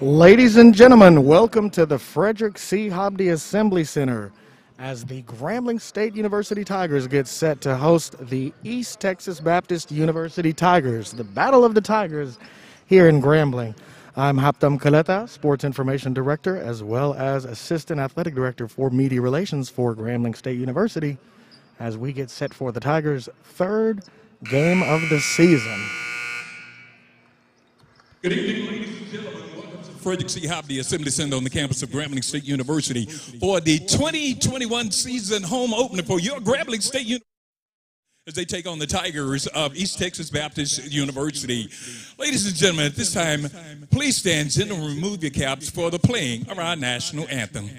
Ladies and gentlemen, welcome to the Frederick C. Hobdy Assembly Center as the Grambling State University Tigers get set to host the East Texas Baptist University Tigers, the Battle of the Tigers here in Grambling. I'm Haptam Kaleta, Sports Information Director, as well as Assistant Athletic Director for Media Relations for Grambling State University, as we get set for the Tigers' third game of the season. Good evening, ladies and gentlemen. Welcome to Frederick C. Hobdy Assembly Center on the campus of Grambling State University for the 2021 season home opener for your Grambling State University as they take on the Tigers of East Texas Baptist University. Ladies and gentlemen, at this time, please stand and remove your caps for the playing of our national anthem.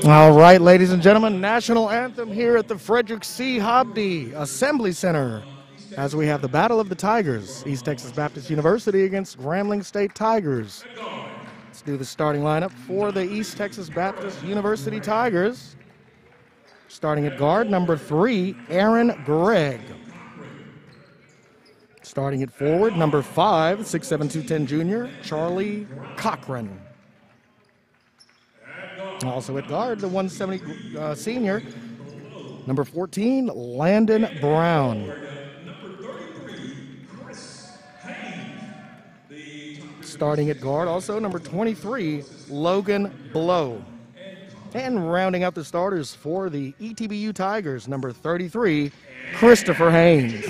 All right, ladies and gentlemen, national anthem here at the Frederick C. Hobdy Assembly Center as we have the Battle of the Tigers, East Texas Baptist University against Grambling State Tigers. Let's do the starting lineup for the East Texas Baptist University Tigers. Starting at guard, number 3, Aaron Gregg. Starting at forward, number 5, 6'7", 210 junior, Charlie Cochran. Also at guard, the 170 senior, number 14, Landon Brown. Starting at guard, also number 23, Logan Blow. And rounding out the starters for the ETBU Tigers, number 33, Christopher Haynes.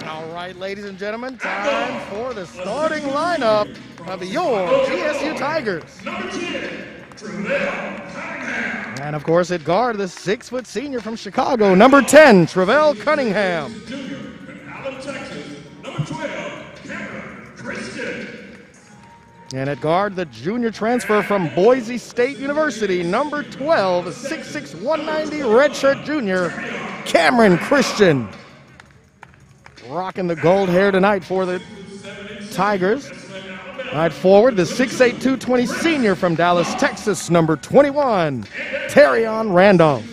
All right, ladies and gentlemen, time for the starting lineup of your GSU Tigers. Number 10, Travell Cunningham. And of course at guard, the 6-foot senior from Chicago, number 10, Travell Cunningham. Junior from Allen, Texas, number 12, Cameron Christian. And at guard, the junior transfer from Boise State University, number 12, 6'6", 190 redshirt junior, Cameron Christian. Rocking the gold hair tonight for the Tigers. Right forward, the 6'8", 220 senior from Dallas, Texas, number 21, Terrion Randolph.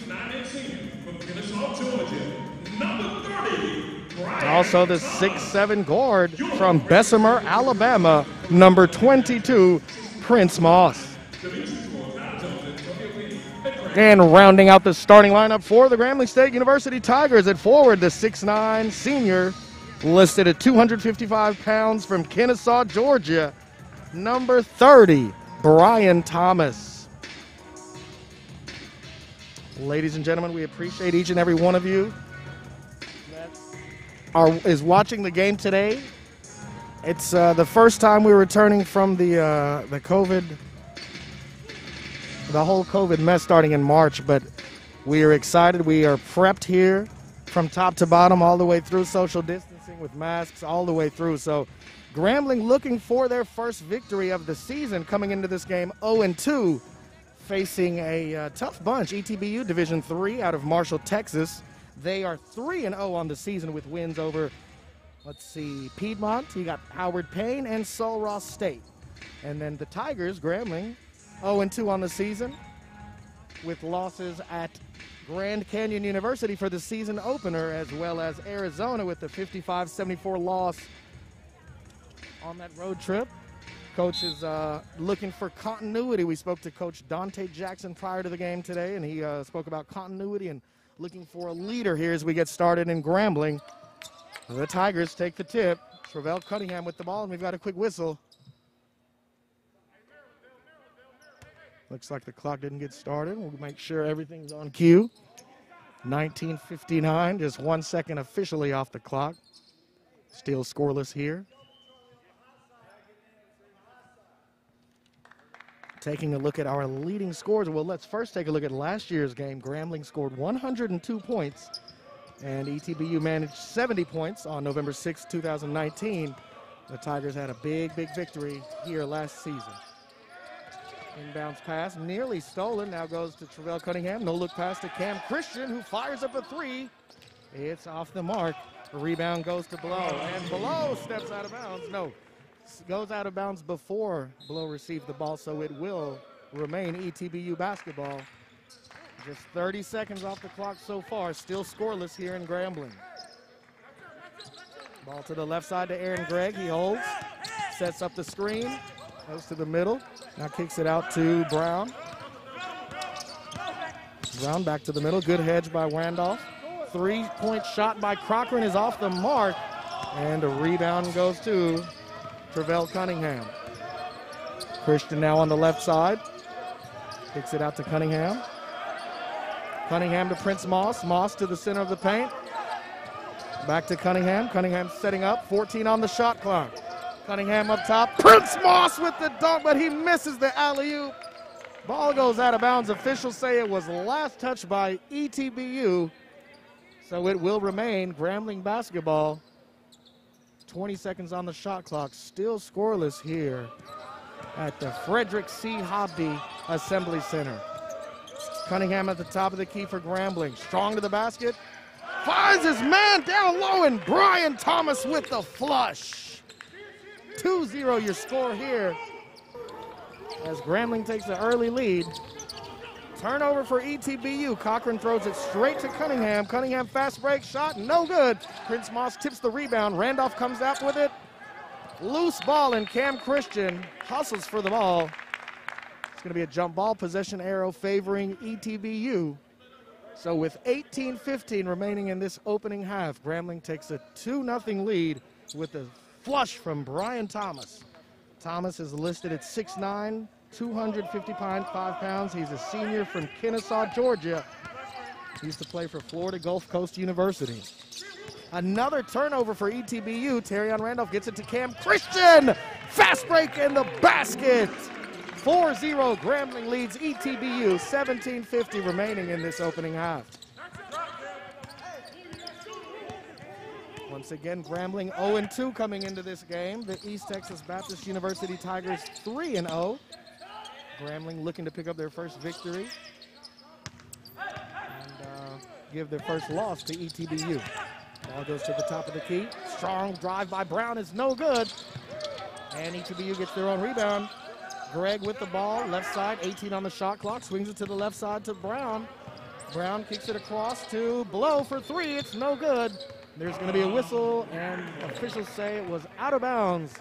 Also the 6'7" guard from Bessemer, Alabama, number 22, Prince Moss. And rounding out the starting lineup for the Grambling State University Tigers at forward, the 6'9" senior, listed at 255 pounds from Kennesaw, Georgia, number 30, Brian Thomas. Ladies and gentlemen, we appreciate each and every one of you that is watching the game today. It's the first time we're returning from the whole COVID mess starting in March, but we are excited. We are prepped here from top to bottom, all the way through, social distancing with masks all the way through. So Grambling looking for their first victory of the season, coming into this game 0-2, facing a tough bunch, ETBU Division III out of Marshall, Texas. They are 3-0 on the season with wins over, let's see, Piedmont. You got Howard Payne and Sul Ross State. And then the Tigers, Grambling, 0-2 on the season with losses at Grand Canyon University for the season opener, as well as Arizona with the 55-74 loss on that road trip. Coach is looking for continuity. We spoke to Coach Dante Jackson prior to the game today, and he spoke about continuity and looking for a leader here as we get started in Grambling. The Tigers take the tip. Travell Cunningham with the ball, and we've got a quick whistle. Looks like the clock didn't get started. We'll make sure everything's on cue. 19:59, just 1 second officially off the clock. Still scoreless here. Taking a look at our leading scores. Well, let's first take a look at last year's game. Grambling scored 102 points, and ETBU managed 70 points on November 6, 2019. The Tigers had a big victory here last season. Inbounds pass, nearly stolen. Now goes to Travell Cunningham. No look pass to Cam Christian, who fires up a three. It's off the mark. The rebound goes to Blow, and Blow steps out of bounds. No, goes out of bounds before Blow received the ball, so it will remain ETBU basketball. Just 30 seconds off the clock so far, still scoreless here in Grambling. Ball to the left side to Aaron Gregg. He holds, sets up the screen, goes to the middle. Now kicks it out to Brown. Brown back to the middle. Good hedge by Randolph. Three-point shot by Cochran is off the mark, and a rebound goes to Travell Cunningham. Christian now on the left side. Kicks it out to Cunningham. Cunningham to Prince Moss. Moss to the center of the paint. Back to Cunningham. Cunningham setting up. 14 on the shot clock. Cunningham up top. Prince Moss with the dunk, but he misses the alley-oop. Ball goes out of bounds. Officials say it was last touched by ETBU. So it will remain Grambling basketball. 20 seconds on the shot clock. Still scoreless here at the Frederick C. Hobby Assembly Center. Cunningham at the top of the key for Grambling. Strong to the basket. Finds his man down low, and Brian Thomas with the flush. 2-0 your score here as Grambling takes the early lead. Turnover for ETBU. Cochran throws it straight to Cunningham. Cunningham fast break shot, no good. Prince Moss tips the rebound. Randolph comes out with it. Loose ball, and Cam Christian hustles for the ball. It's going to be a jump ball possession arrow favoring ETBU. So with 18:15 remaining in this opening half, Grambling takes a 2-0 lead with a flush from Brian Thomas. Thomas is listed at 6'9", 255 pounds. He's a senior from Kennesaw, Georgia. He used to play for Florida Gulf Coast University. Another turnover for ETBU. Terrion Randolph gets it to Cam Christian. Fast break in the basket. 4-0 Grambling leads ETBU. 17:50 remaining in this opening half. Once again, Grambling 0-2 coming into this game. The East Texas Baptist University Tigers 3-0. Grambling looking to pick up their first victory and give their first loss to ETBU. Ball goes to the top of the key. Strong drive by Brown is no good. And ETBU gets their own rebound. Gregg with the ball, left side, 18 on the shot clock. Swings it to the left side to Brown. Brown kicks it across to Blow for three. It's no good. There's going to be a whistle, and officials say it was out of bounds.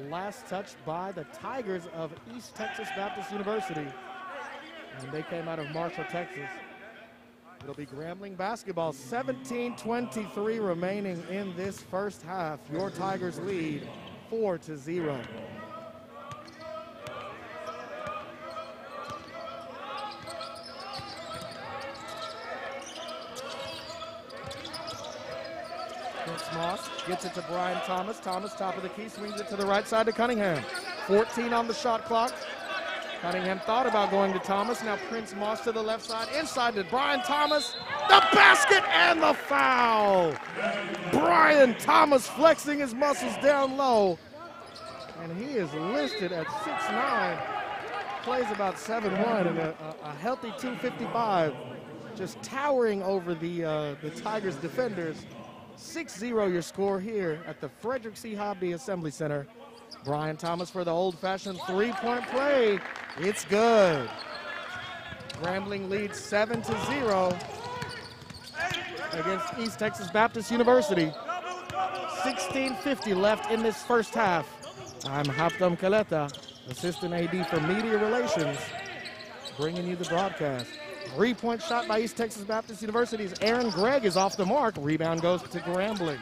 Last touched by the Tigers of East Texas Baptist University. And they came out of Marshall, Texas. It'll be Grambling basketball. 17:23 remaining in this first half. Your Tigers lead 4-0. Moss gets it to Brian Thomas. Thomas, top of the key, swings it to the right side to Cunningham. 14 on the shot clock. Cunningham thought about going to Thomas. Now Prince Moss to the left side. Inside to Brian Thomas. The basket and the foul. Brian Thomas flexing his muscles down low. And he is listed at 6'9". Plays about 7'1" and a healthy 255. Just towering over the Tigers defenders. 6-0 your score here at the Frederick C. Hobby Assembly Center. Brian Thomas for the old-fashioned three-point play. It's good. Grambling leads 7-0 against East Texas Baptist University. 16:50 left in this first half. I'm Haftam Kaleta, Assistant AD for Media Relations, bringing you the broadcast. 3-point shot by East Texas Baptist University's Aaron Gregg is off the mark. Rebound goes to Grambling.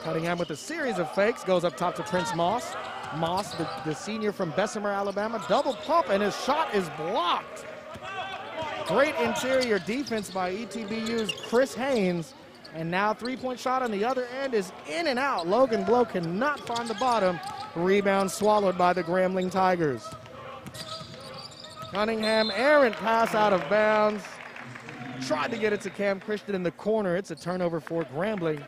Cunningham with a series of fakes, goes up top to Prince Moss. Moss, the senior from Bessemer, Alabama, double pump, and his shot is blocked. Great interior defense by ETBU's Chris Haynes. And now 3-point shot on the other end is in and out. Logan Blow cannot find the bottom. Rebound swallowed by the Grambling Tigers. Cunningham, errant pass out of bounds. Tried to get it to Cam Christian in the corner. It's a turnover for Grambling.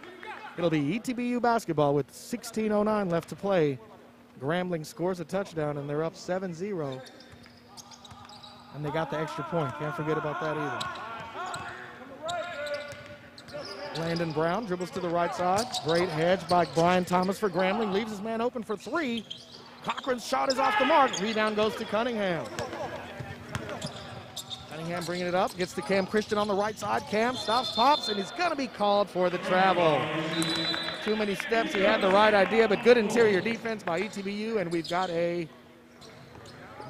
It'll be ETBU basketball with 16:09 left to play. Grambling scores a touchdown, and they're up 7-0. And they got the extra point. Can't forget about that either. Landon Brown dribbles to the right side. Great hedge by Brian Thomas for Grambling. Leaves his man open for three. Cochran's shot is off the mark. Rebound goes to Cunningham. Cunningham bringing it up. Gets to Cam Christian on the right side. Cam stops, pops, and he's going to be called for the travel. Too many steps. He had the right idea, but good interior defense by ETBU, and we've got a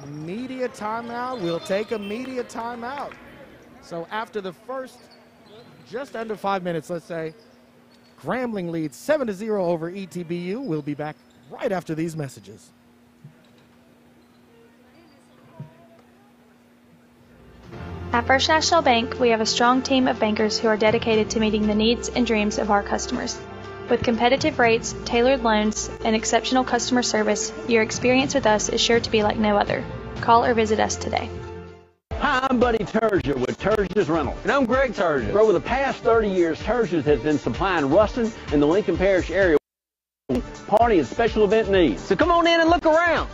media timeout. We'll take a media timeout. So after the first just under 5 minutes, let's say, Grambling leads 7-0 over ETBU. We'll be back right after these messages. At First National Bank, we have a strong team of bankers who are dedicated to meeting the needs and dreams of our customers. With competitive rates, tailored loans, and exceptional customer service, your experience with us is sure to be like no other. Call or visit us today. Hi, I'm Buddy Terzier with Terzier's Rental. And I'm Greg Terzier. For over the past 30 years, Terzier's has been supplying Ruston and the Lincoln Parish area with party and special event needs. So come on in and look around.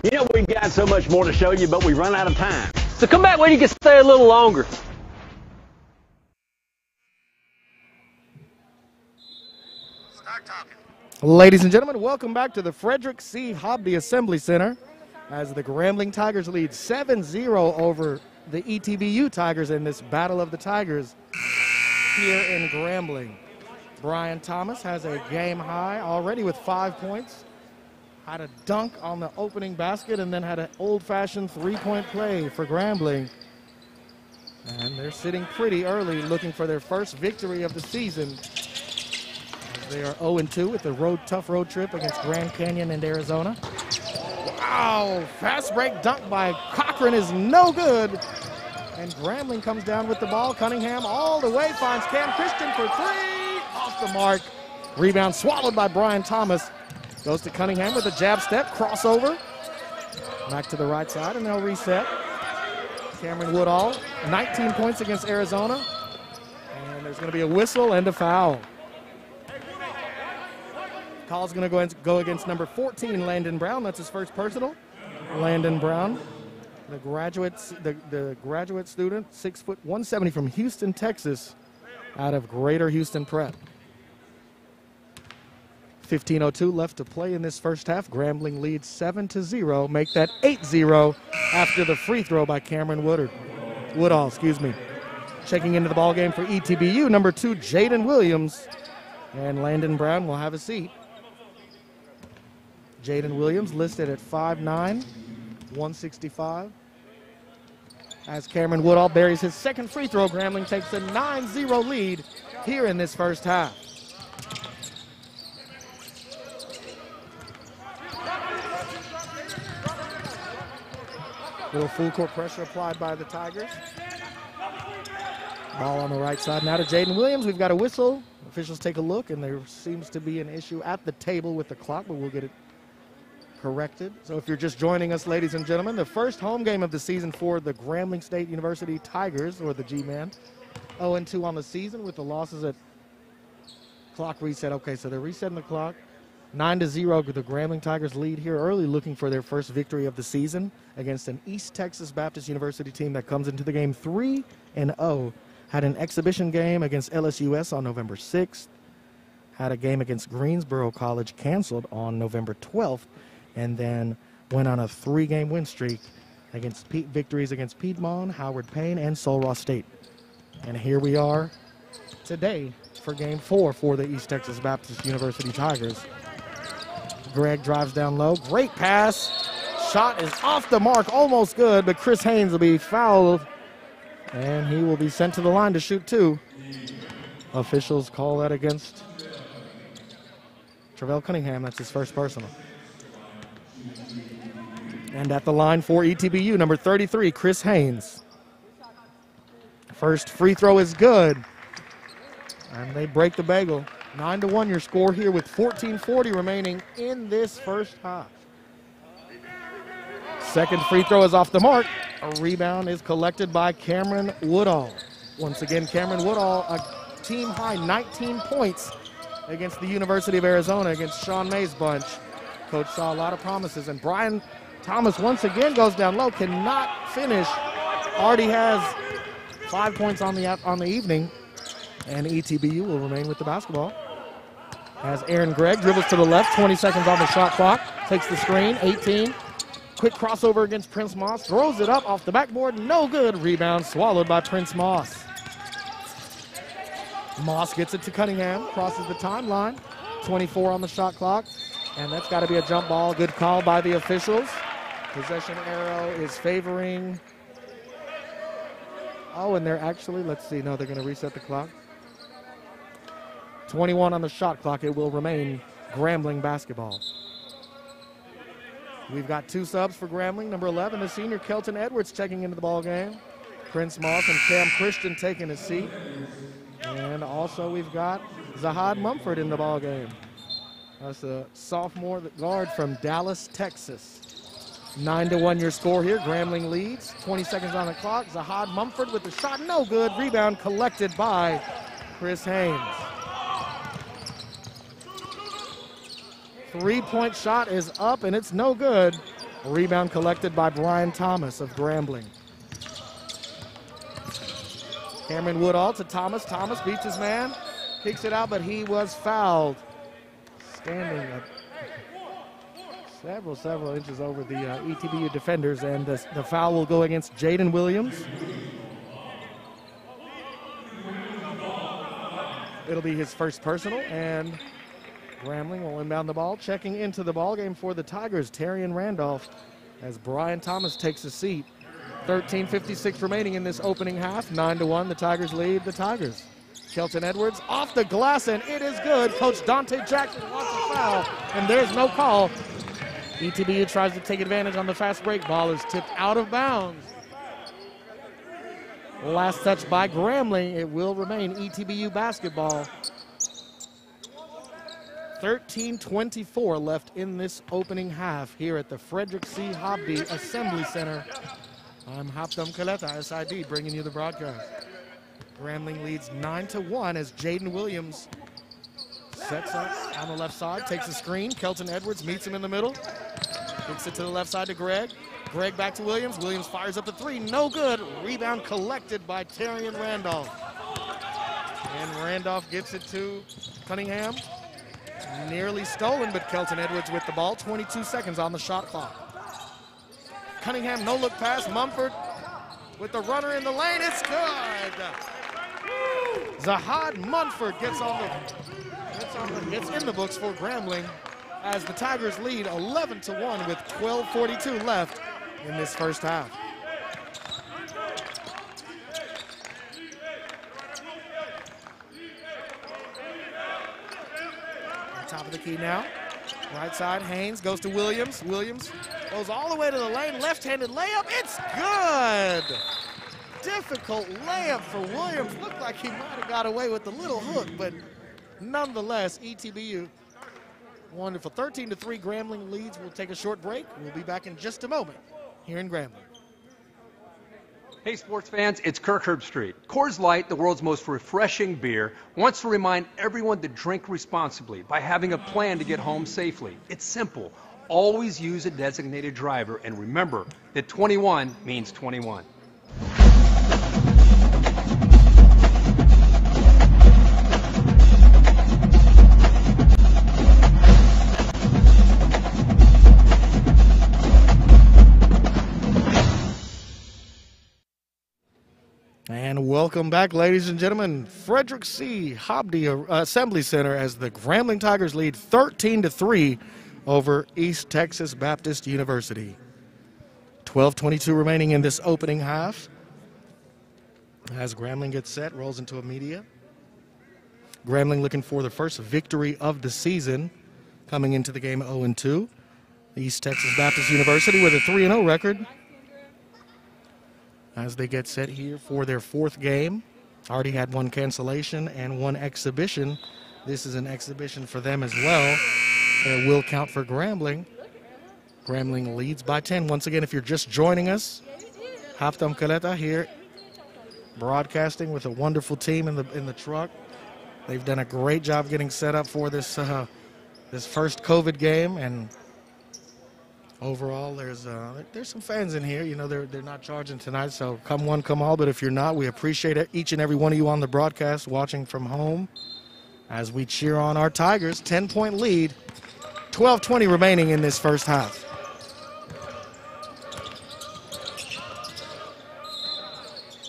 You know, we've got so much more to show you, but we run out of time. So come back when you can stay a little longer. Start talking. Ladies and gentlemen, welcome back to the Frederick C. Hobby Assembly Center as the Grambling Tigers lead 7-0 over the ETBU Tigers in this Battle of the Tigers here in Grambling. Brian Thomas has a game high already with 5 points. Had a dunk on the opening basket and then had an old-fashioned three-point play for Grambling. And they're sitting pretty early looking for their first victory of the season. They are 0-2 with the tough road trip against Grand Canyon and Arizona. Wow, fast break dunk by Cochran is no good. And Grambling comes down with the ball. Cunningham all the way finds Cam Christian for three. Off the mark. Rebound swallowed by Brian Thomas. Goes to Cunningham with a jab step, crossover. Back to the right side, and they'll reset. Cameron Woodall, 19 points against Arizona. And there's going to be a whistle and a foul. Call's going to go against number 14, Landon Brown. That's his first personal. Landon Brown, the graduate student, 6 foot 170 from Houston, Texas, out of Greater Houston Prep. 15:02 left to play in this first half. Grambling leads 7-0. Make that 8-0 after the free throw by Cameron Woodall. Checking into the ball game for ETBU, number 2, Jaden Williams. And Landon Brown will have a seat. Jaden Williams listed at 5'9", 165. As Cameron Woodall buries his second free throw, Grambling takes a 9-0 lead here in this first half. Little full court pressure applied by the Tigers. Ball on the right side now to Jaden Williams. We've got a whistle. Officials take a look, and there seems to be an issue at the table with the clock, but we'll get it corrected. So if you're just joining us, ladies and gentlemen, the first home game of the season for the Grambling State University Tigers, or the G-Men. 0-2 on the season with the losses at clock reset. Okay, so they're resetting the clock. 9-0, the Grambling Tigers lead here early, looking for their first victory of the season against an East Texas Baptist University team that comes into the game 3-0. Had an exhibition game against LSUS on November 6th. had a game against Greensboro College canceled on November 12th, and then went on a 3-game win streak against victories against Piedmont, Howard Payne, and Sul Ross State. And here we are today for Game 4 for the East Texas Baptist University Tigers. Greg drives down low. Great pass. Shot is off the mark, almost good, but Chris Haynes will be fouled, and he will be sent to the line to shoot 2. Officials call that against Travell Cunningham. That's his first personal. And at the line for ETBU, number 33, Chris Haynes. First free throw is good. And they break the bagel. 9-1 your score here with 14:40 remaining in this first half. Second free throw is off the mark. A rebound is collected by Cameron Woodall. Once again, Cameron Woodall, a team-high 19 points against the University of Arizona, against Sean May's bunch. Coach saw a lot of promises, and Brian Thomas once again goes down low, cannot finish. Already has 5 points on the evening, and ETBU will remain with the basketball. As Aaron Gregg dribbles to the left, 20 seconds on the shot clock, takes the screen, 18. Quick crossover against Prince Moss, throws it up off the backboard, no good. Rebound swallowed by Prince Moss. Moss gets it to Cunningham, crosses the timeline, 24 on the shot clock, and that's got to be a jump ball. Good call by the officials. Possession arrow is favoring. Oh, and they're actually, let's see, no, they're going to reset the clock. 21 on the shot clock. It will remain Grambling basketball. We've got 2 subs for Grambling. Number 11, the senior Kelton Edwards checking into the ball game. Prince Moss and Cam Christian taking a seat. And also we've got Zahad Mumford in the ball game. That's a sophomore guard from Dallas, Texas. 9-1 your score here. Grambling leads. 20 seconds on the clock. Zahad Mumford with the shot, no good. Rebound collected by Chris Haynes. 3-point shot is up, and it's no good. Rebound collected by Brian Thomas of Grambling. Cameron Woodall to Thomas. Thomas beats his man, kicks it out, but he was fouled. Standing at several inches over the ETBU defenders, and the foul will go against Jaden Williams. It'll be his first personal, and Grambling will inbound the ball. Checking into the ball game for the Tigers, Terrian Randolph, as Brian Thomas takes a seat. 13:56 remaining in this opening half. 9-1, the Tigers lead the Tigers. Kelton Edwards off the glass, and it is good. Coach Dante Jackson wants a foul, and there's no call. ETBU tries to take advantage on the fast break. Ball is tipped out of bounds. Last touch by Grambling. It will remain ETBU basketball. 13:24 left in this opening half here at the Frederick C. Hobby Assembly Center. I'm Hapdom Kaleta, SID, bringing you the broadcast. Grambling leads 9-1 as Jaden Williams sets up on the left side, takes a screen. Kelton Edwards meets him in the middle. Kicks it to the left side to Greg. Greg back to Williams. Williams fires up the 3, no good. Rebound collected by Terrian Randolph. And Randolph gets it to Cunningham. Nearly stolen, but Kelton Edwards with the ball. 22 seconds on the shot clock. Cunningham, no look pass. Mumford with the runner in the lane. It's good. Zahad Mumford gets in the books for Grambling as the Tigers lead 11-1 with 12:42 left in this first half. Top of the key now. Right side, Haynes goes to Williams. Williams goes all the way to the lane. Left-handed layup. It's good. Difficult layup for Williams. Looked like he might have got away with the little hook, but nonetheless, ETBU wonderful. 13-3 Grambling leads. We'll take a short break. We'll be back in just a moment here in Grambling. Hey sports fans, it's Kirk Herbstreit. Coors Light, the world's most refreshing beer, wants to remind everyone to drink responsibly by having a plan to get home safely. It's simple. Always use a designated driver, and remember that 21 means 21. Welcome back, ladies and gentlemen. Frederick C. Hobby Assembly Center as the Grambling Tigers lead 13-3 over East Texas Baptist University. 12:22 remaining in this opening half. As Grambling gets set, rolls into a media. Grambling looking for the first victory of the season, coming into the game 0-2. East Texas Baptist University with a 3-0 record. As they get set here for their fourth game. Already had one cancellation and one exhibition. This is an exhibition for them as well. It will count for Grambling. Grambling leads by 10. Once again, if you're just joining us, Haftam Kaleta here, broadcasting with a wonderful team in the truck. They've done a great job getting set up for this first COVID game, and overall, there's some fans in here. You know, they're not charging tonight, so come one, come all. But if you're not, we appreciate each and every one of you on the broadcast watching from home as we cheer on our Tigers. 10-point lead, 12:20 remaining in this first half.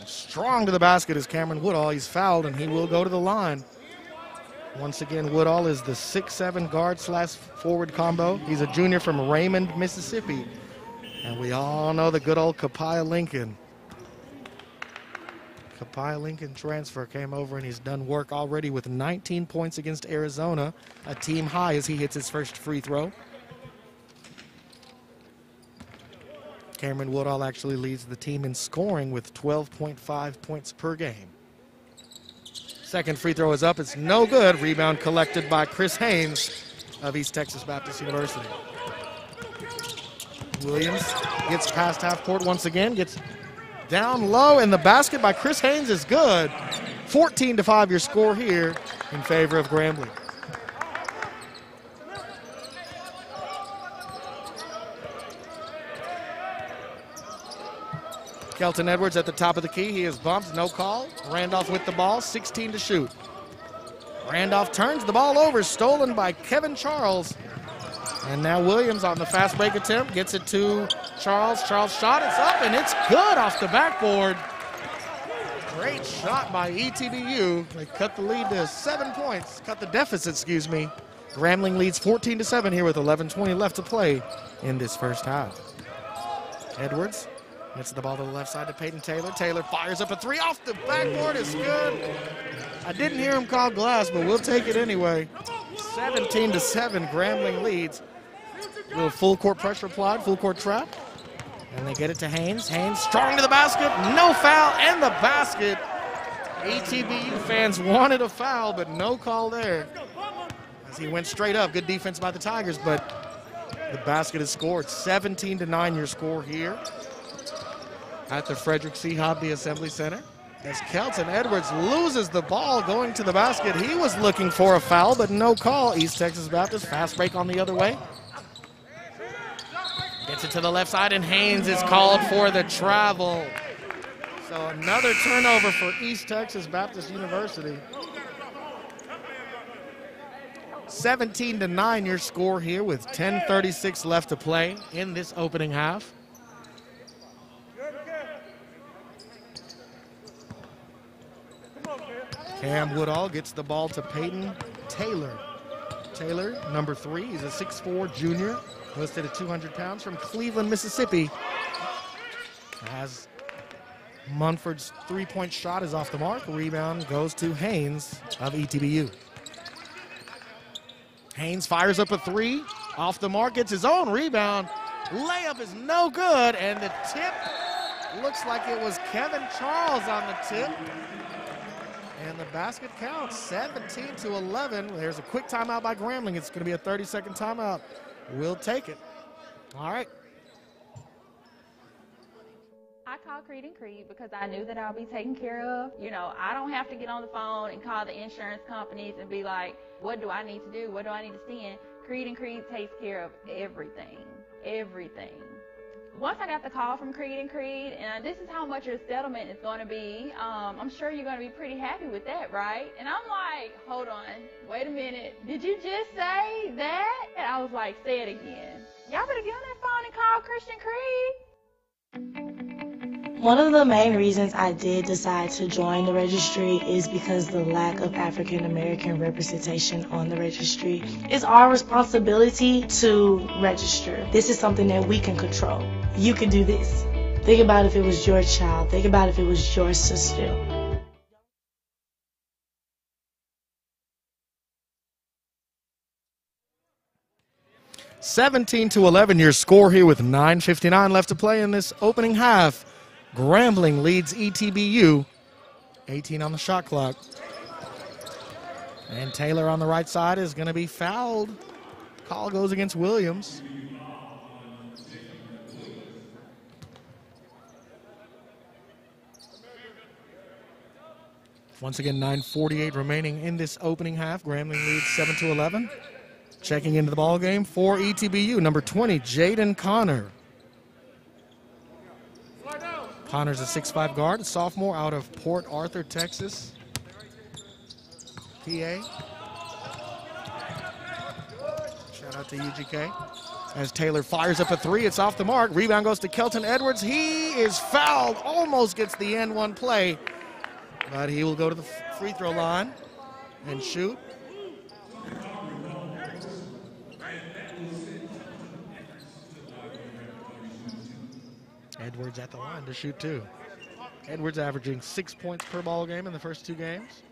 Strong to the basket is Cameron Woodall. He's fouled, and he will go to the line. Once again, Woodall is the 6'7" guard/forward combo. He's a junior from Raymond, Mississippi. And we all know the good old Kapia Lincoln. Kapia Lincoln transfer came over, and he's done work already with 19 points against Arizona, a team high as he hits his first free throw. Cameron Woodall actually leads the team in scoring with 12.5 points per game. Second free throw is up. It's no good. Rebound collected by Chris Haynes of East Texas Baptist University. Williams gets past half court once again, gets down low, and the basket by Chris Haynes is good. 14-5 your score here in favor of Grambling. Kelton Edwards at the top of the key. He is bumped, no call. Randolph with the ball, 16 to shoot. Randolph turns the ball over, stolen by Kevin Charles. And now Williams on the fast break attempt, gets it to Charles. Charles shot, it's up, and it's good off the backboard. Great shot by ETBU. They cut the lead to 7 points, cut the deficit, excuse me. Grambling leads 14-7 here with 11:20 left to play in this first half. Edwards gets the ball to the left side to Peyton Taylor. Taylor fires up a three off the backboard. It's good. I didn't hear him call glass, but we'll take it anyway. 17-7, Grambling leads. A little full court pressure applied, full court trap. And they get it to Haynes. Haynes strong to the basket. No foul and the basket. ETBU fans wanted a foul, but no call there. As he went straight up. Good defense by the Tigers, but the basket is scored. 17-9 your score here at the Frederick C. Hobby Assembly Center. As Kelton Edwards loses the ball going to the basket. He was looking for a foul, but no call. East Texas Baptist, fast break on the other way. Gets it to the left side, and Haynes is called for the travel. So another turnover for East Texas Baptist University. 17-9 your score here with 10:36 left to play in this opening half. Cam Woodall gets the ball to Peyton Taylor. Taylor, number 3, he's a 6'4" junior, listed at 200 pounds from Cleveland, Mississippi. As Munford's three-point shot is off the mark, rebound goes to Haynes of ETBU. Haynes fires up a three, off the mark, gets his own rebound. Layup is no good, and the tip looks like it was Kevin Charles on the tip. And the basket counts, 17-11. There's a quick timeout by Grambling. It's going to be a 30-second timeout. We'll take it. All right. I called Creed and Creed because I knew that I'll be taken care of. You know, I don't have to get on the phone and call the insurance companies and be like, what do I need to do? What do I need to send? Creed and Creed takes care of everything. Everything. Once I got the call from Creed and Creed, and this is how much your settlement is going to be, I'm sure you're going to be pretty happy with that, right? And I'm like, hold on, wait a minute. Did you just say that? And I was like, say it again. Y'all better get on that phone and call Christian Creed. One of the main reasons I did decide to join the registry is because the lack of African American representation on the registry. It's our responsibility to register. This is something that we can control. You can do this. Think about if it was your child. Think about if it was your sister. 17-11 your score here with 9:59 left to play in this opening half. Grambling leads ETBU, 18 on the shot clock. And Taylor on the right side is going to be fouled. Call goes against Williams. Once again, 9:48 remaining in this opening half. Grambling leads 7-11. Checking into the ball game for ETBU, number 20, Jaden Connor. Connor's a 6'5" guard, a sophomore out of Port Arthur, Texas, PA. Shout out to UGK. As Taylor fires up a three, it's off the mark. Rebound goes to Kelton Edwards. He is fouled, almost gets the end one play, but he will go to the free throw line and shoot. Edwards at the line to shoot two. Edwards averaging 6 points per ball game in the first two games.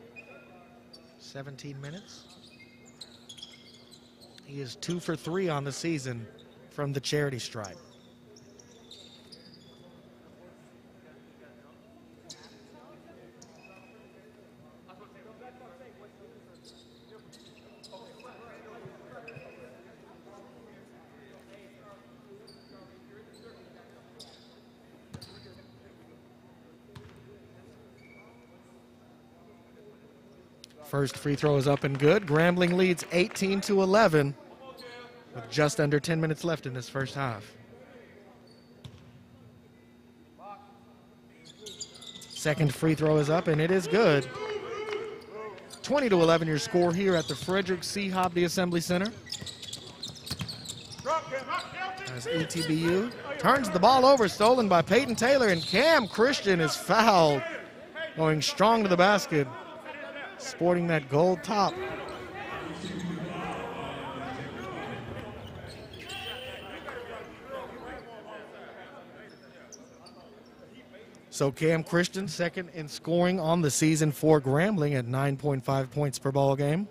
17 minutes. He is 2 for 3 on the season from the charity stripe. First free throw is up and good. Grambling leads 18-11 with just under 10 minutes left in this first half. Second free throw is up and it is good. 20-11 your score here at the Frederick C. Hobby Assembly Center. As ETBU turns the ball over, stolen by Peyton Taylor, and Cam Christian is fouled, going strong to the basket, sporting that gold top. So Cam Christian, second in scoring on the season for Grambling at 9.5 points per ball game,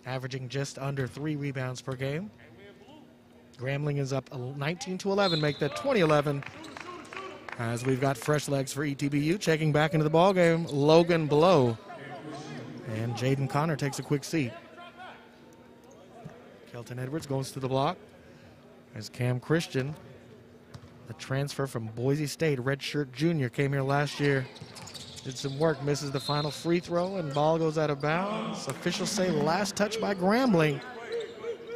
averaging just under 3 rebounds per game. Grambling is up 19-11, make that 20-11. As we've got fresh legs for ETBU. Checking back into the ball game, Logan Blow. And Jaden Connor takes a quick seat. Kelton Edwards goes to the block as Cam Christian, the transfer from Boise State, redshirt junior, came here last year, did some work, misses the final free throw, and ball goes out of bounds. Officials say last touch by Grambling.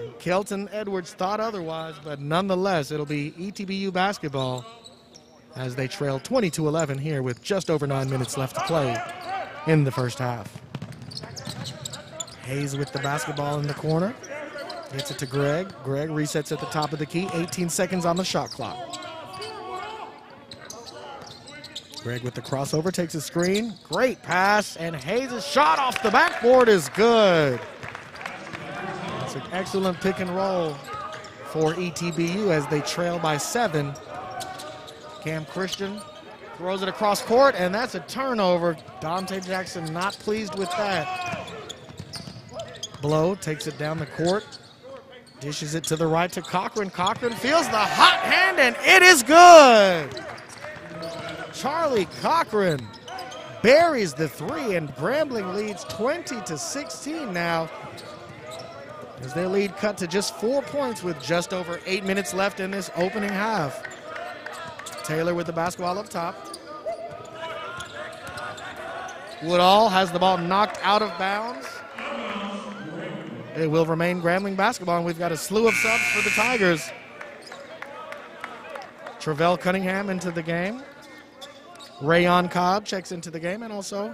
And Kelton Edwards thought otherwise, but nonetheless, it'll be ETBU basketball as they trail 20-11 here with just over 9 minutes left to play in the first half. Hayes with the basketball in the corner. Gets it to Greg. Greg resets at the top of the key. 18 seconds on the shot clock. Greg with the crossover, takes a screen. Great pass, and Hayes' shot off the backboard is good. It's an excellent pick and roll for ETBU as they trail by 7. Cam Christian throws it across court, and that's a turnover. Dante Jackson not pleased with that. Blow takes it down the court, dishes it to the right to Cochran. Cochran feels the hot hand, and it is good. Charlie Cochran buries the three, and Grambling leads 20-16 now as their lead cut to just 4 points with just over 8 minutes left in this opening half. Taylor with the basketball up top. Woodall has the ball knocked out of bounds. It will remain Grambling basketball, and we've got a slew of subs for the Tigers. Travell Cunningham into the game. Rayon Cobb checks into the game, and also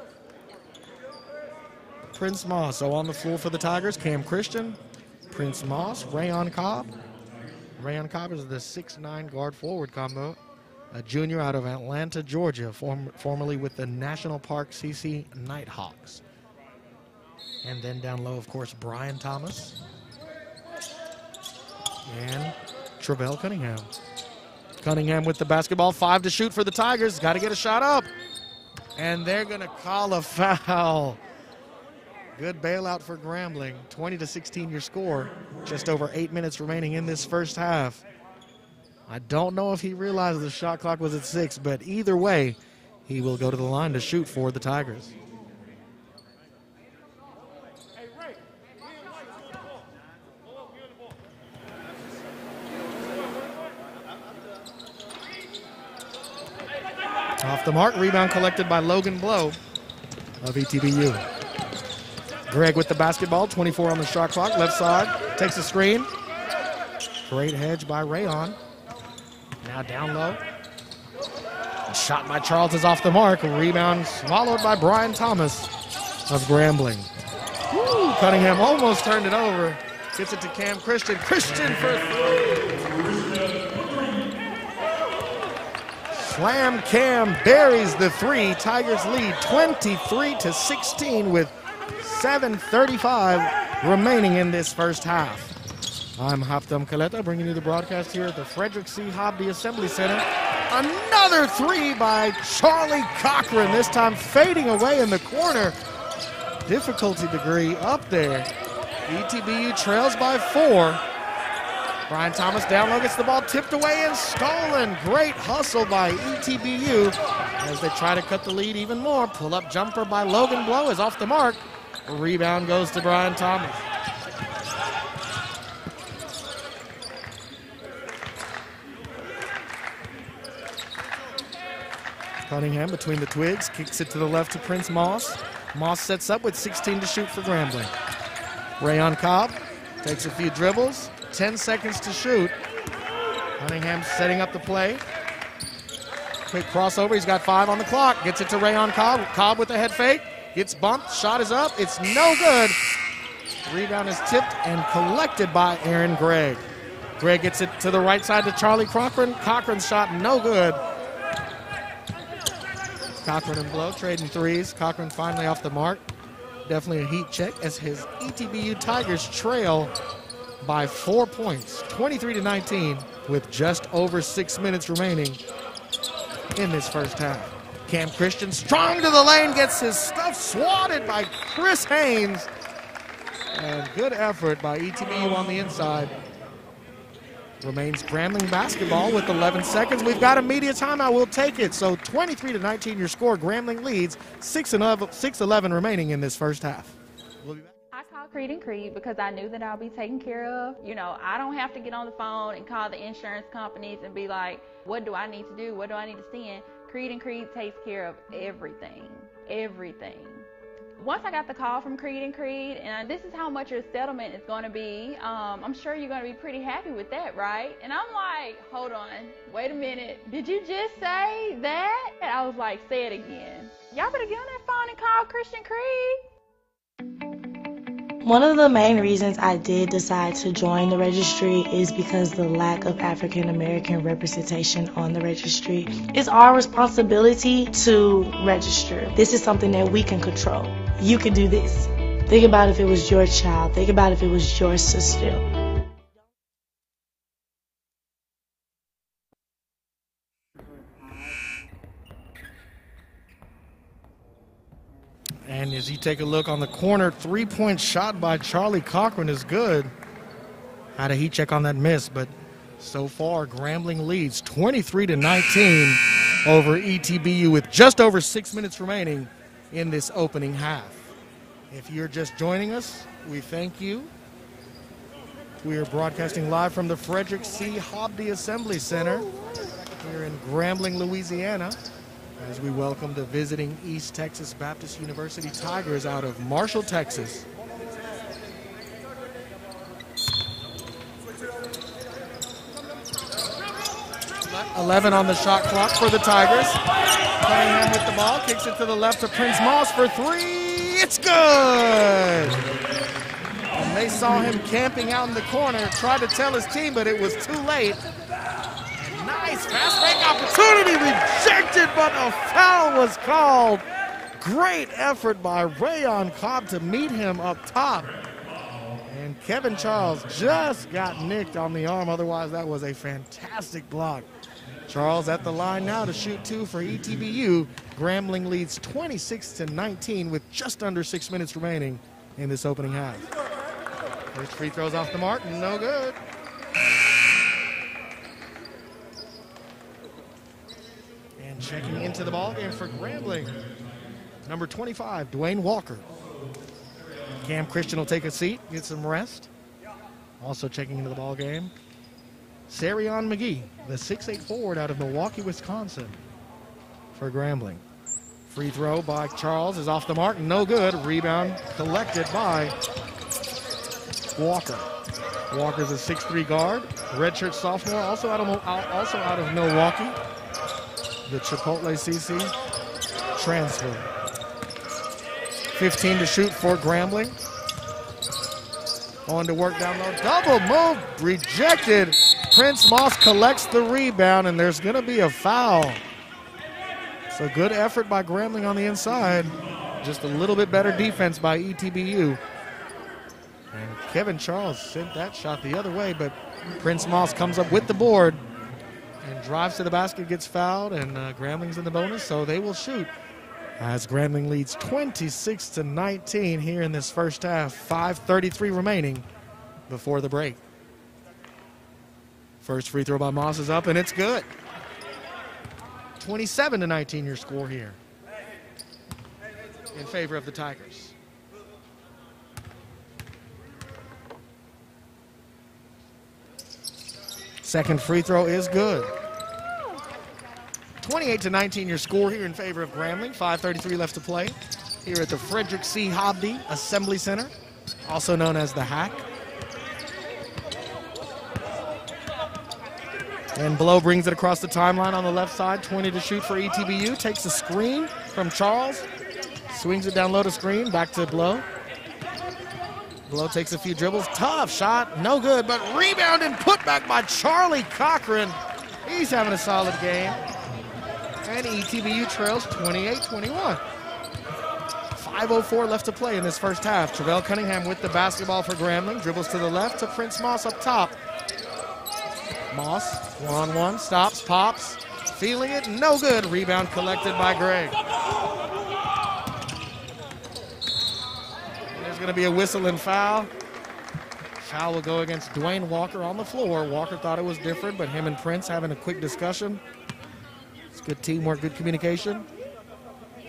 Prince Moss. So on the floor for the Tigers, Cam Christian, Prince Moss, Rayon Cobb. Rayon Cobb is the 6'9" guard forward combo. a junior out of Atlanta, Georgia, formerly with the National Park CC Nighthawks. And then down low, of course, Brian Thomas and Travell Cunningham. Cunningham with the basketball, 5 to shoot for the Tigers. Got to get a shot up. And they're going to call a foul. Good bailout for Grambling. 20-16 your score. Just over 8 minutes remaining in this first half. I don't know if he realized the shot clock was at 6, but either way, he will go to the line to shoot for the Tigers. Off the mark, rebound collected by Logan Blow of ETBU. Greg with the basketball, 24 on the shot clock, left side, takes a screen. Great hedge by Rayon. Now down low. Shot by Charles is off the mark. Rebound swallowed by Brian Thomas of Grambling. Woo, Cunningham almost turned it over. Gets it to Cam Christian. Christian for 3. Slam Cam buries the 3. Tigers lead 23-16 with 7:35 remaining in this first half. I'm Haftam Kaleta bringing you the broadcast here at the Frederick C. Hobby Assembly Center. Another 3 by Charlie Cochran, this time fading away in the corner. Difficulty degree up there. ETBU trails by 4. Brian Thomas down low, gets the ball tipped away and stolen. Great hustle by ETBU as they try to cut the lead even more. Pull-up jumper by Logan Blow is off the mark. The rebound goes to Brian Thomas. Cunningham between the twigs, kicks it to the left to Prince Moss. Moss sets up with 16 to shoot for Grambling. Rayon Cobb takes a few dribbles, 10 seconds to shoot. Cunningham setting up the play. Quick crossover, he's got 5 on the clock. Gets it to Rayon Cobb. Cobb with the head fake. Gets bumped, shot is up, it's no good. Rebound is tipped and collected by Aaron Gregg. Gregg gets it to the right side to Charlie Cochran. Cochran's shot no good. Cochran and Blow trading 3s. Cochran finally off the mark. Definitely a heat check as his ETBU Tigers trail by 4 points, 23-19, with just over 6 minutes remaining in this first half. Cam Christian strong to the lane, gets his stuff swatted by Chris Haynes. And good effort by ETBU on the inside. Remains Grambling basketball with 11 seconds. We've got a media timeout. We'll take it. So 23-19 your score. Grambling leads. 6:11 remaining in this first half. We'll be back. I called Creed and Creed because I knew that I'll be taken care of. You know, I don't have to get on the phone and call the insurance companies and be like, what do I need to do? What do I need to send? Creed and Creed takes care of everything. Everything. Once I got the call from Creed and Creed, and this is how much your settlement is going to be, I'm sure you're going to be pretty happy with that, right? And I'm like, hold on, wait a minute. Did you just say that? And I was like, say it again. Y'all better get on that phone and call Christian Creed. One of the main reasons I did decide to join the registry is because the lack of African American representation on the registry. It's our responsibility to register. This is something that we can control. You can do this. Think about if it was your child. Think about if it was your sister. And as you take a look on the corner, 3-point shot by Charlie Cochran is good. Had a heat check on that miss, but so far Grambling leads 23-19 over ETBU with just over 6 minutes remaining in this opening half. If you're just joining us, we thank you. We are broadcasting live from the Frederick C. Hobby Assembly Center here in Grambling, Louisiana, as we welcome the visiting East Texas Baptist University Tigers out of Marshall, Texas. .11 on the shot clock for the Tigers. Cunningham with the ball, kicks it to the left to Prince Moss for 3. It's good! And they saw him camping out in the corner, tried to tell his team, but it was too late. Nice fast break opportunity, rejected, but a foul was called. Great effort by Rayon Cobb to meet him up top. And Kevin Charles just got nicked on the arm. Otherwise, that was a fantastic block. Charles at the line now to shoot 2 for ETBU. Grambling leads 26-19 with just under 6 minutes remaining in this opening half. First free throw's off the mark, no good. And checking into the ball game for Grambling, number 25, Dwayne Walker. Cam Christian will take a seat, get some rest. Also checking into the ball game, Sarion McGee, the 6'8 forward out of Milwaukee, Wisconsin for Grambling. Free throw by Charles is off the mark, no good. Rebound collected by Walker. Walker's a 6'3 guard, redshirt sophomore, also out of Milwaukee. The Chipotle CC transfer. 15 to shoot for Grambling. On to work down low, double move, rejected. Prince Moss collects the rebound, and there's going to be a foul. So good effort by Grambling on the inside. Just a little bit better defense by ETBU. And Kevin Charles sent that shot the other way, but Prince Moss comes up with the board and drives to the basket, gets fouled, and Grambling's in the bonus, so they will shoot. As Grambling leads 26-19 here in this first half, 5:33 remaining before the break. First free throw by Moss is up, and it's good. 27-19 your score here in favor of the Tigers. Second free throw is good. 28-19 your score here in favor of Grambling. 5:33 left to play here at the Frederick C. Hobby Assembly Center, also known as the Hack. And Blow brings it across the timeline on the left side. 20 to shoot for ETBU. Takes a screen from Charles. Swings it down low to screen. Back to Blow. Blow takes a few dribbles. Tough shot. No good, but rebound and put back by Charlie Cochran. He's having a solid game. And ETBU trails 28-21. 5:04 left to play in this first half. Travell Cunningham with the basketball for Grambling. Dribbles to the left to Prince Moss up top. Moss, one-on-one, stops, pops, feeling it, no good. Rebound collected by Gregg. There's going to be a whistle and foul. Foul will go against Dwayne Walker on the floor. Walker thought it was different, but him and Prince having a quick discussion. It's good teamwork, good communication.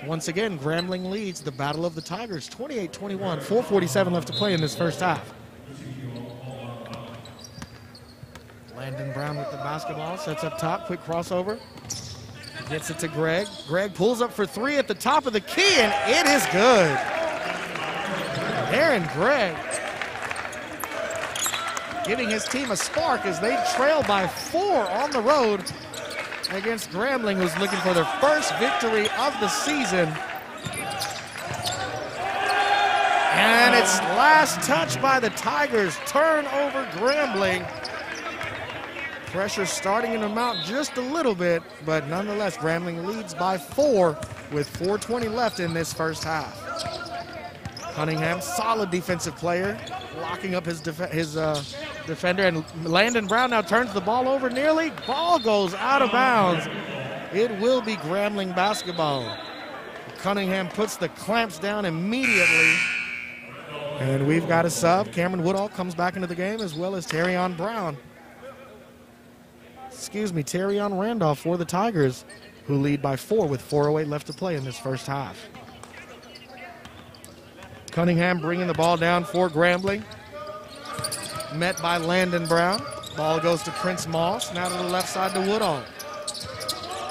Once again, Grambling leads the Battle of the Tigers, 28-21, 4:47 left to play in this first half. Landon Brown with the basketball, sets up top, quick crossover. Gets it to Gregg. Gregg pulls up for three at the top of the key, and it is good. Aaron Gregg giving his team a spark as they trail by 4 on the road against Grambling, who's looking for their first victory of the season. And it's last touch by the Tigers. Turnover Grambling. Pressure starting to mount just a little bit, but nonetheless, Grambling leads by 4 with 4:20 left in this first half. Cunningham, solid defensive player, locking up his defender, and Landon Brown now turns the ball over nearly. Ball goes out of bounds. It will be Grambling basketball. Cunningham puts the clamps down immediately, and we've got a sub. Cameron Woodall comes back into the game, as well as Terrion Randolph for the Tigers, who lead by 4 with 4:08 left to play in this first half. Cunningham bringing the ball down for Grambling. Met by Landon Brown. Ball goes to Prince Moss. Now to the left side to Woodall.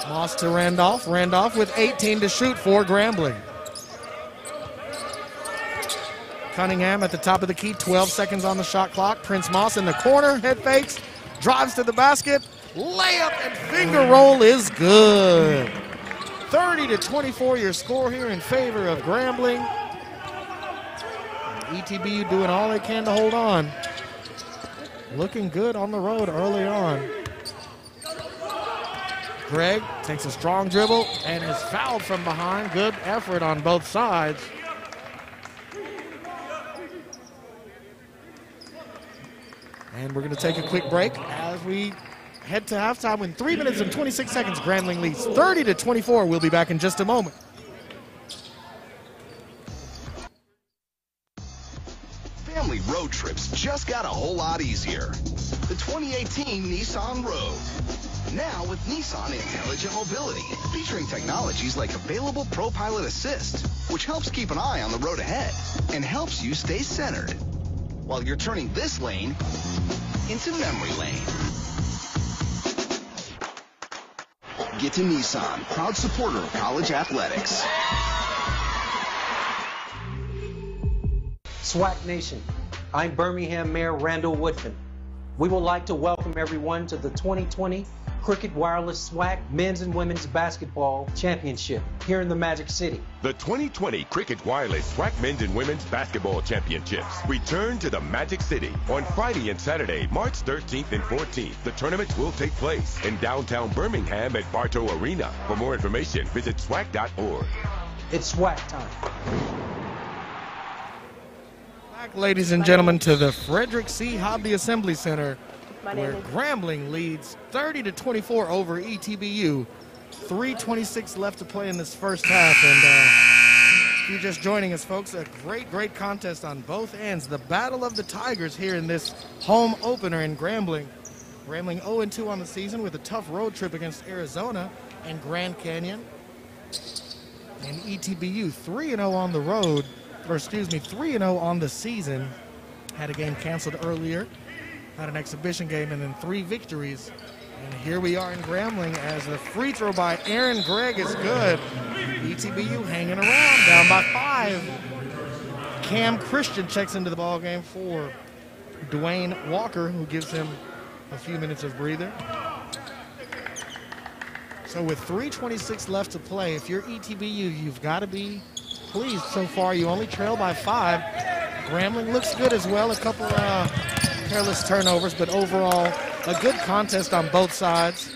Moss to Randolph. Randolph with 18 to shoot for Grambling. Cunningham at the top of the key. 12 seconds on the shot clock. Prince Moss in the corner. Head fakes. Drives to the basket. Layup and finger roll is good. 30-24 your score here in favor of Grambling. ETBU doing all they can to hold on. Looking good on the road early on. Greg takes a strong dribble and is fouled from behind. Good effort on both sides. And we're going to take a quick break as we head to halftime in 3 minutes and 26 seconds. Grambling leads 30-24. We'll be back in just a moment. Family road trips just got a whole lot easier. The 2018 Nissan Rogue. Now with Nissan Intelligent Mobility, featuring technologies like available ProPilot Assist, which helps keep an eye on the road ahead and helps you stay centered while you're turning this lane into memory lane. Get to Nissan, proud supporter of college athletics. SWAC Nation, I'm Birmingham Mayor Randall Woodfin. We would like to welcome everyone to the 2020 Cricket Wireless SWAC Men's and Women's Basketball Championship here in the Magic City. The 2020 Cricket Wireless SWAC Men's and Women's Basketball Championships return to the Magic City on Friday and Saturday, March 13th and 14th. The tournaments will take place in downtown Birmingham at Bartow Arena. For more information, visit SWAC.org. It's SWAC time. Back, ladies and gentlemen, to the Frederick C. Hobby Assembly Center, where Grambling leads 30-24 over ETBU. 3:26 left to play in this first half. And if you're just joining us, folks, a great contest on both ends. The Battle of the Tigers here in this home opener in Grambling. Grambling 0-2 on the season with a tough road trip against Arizona and Grand Canyon. And ETBU 3-0 on the road, or excuse me, 3-0 on the season. Had a game canceled earlier. Had an exhibition game and then 3 victories. And here we are in Grambling as the free throw by Aaron Gregg is good. ETBU hanging around, down by 5. Cam Christian checks into the ball game for Dwayne Walker, who gives him a few minutes of breather. So with 3:26 left to play, if you're ETBU, you've got to be pleased so far. You only trail by 5. Grambling looks good as well. A couple careless turnovers, but overall a good contest on both sides.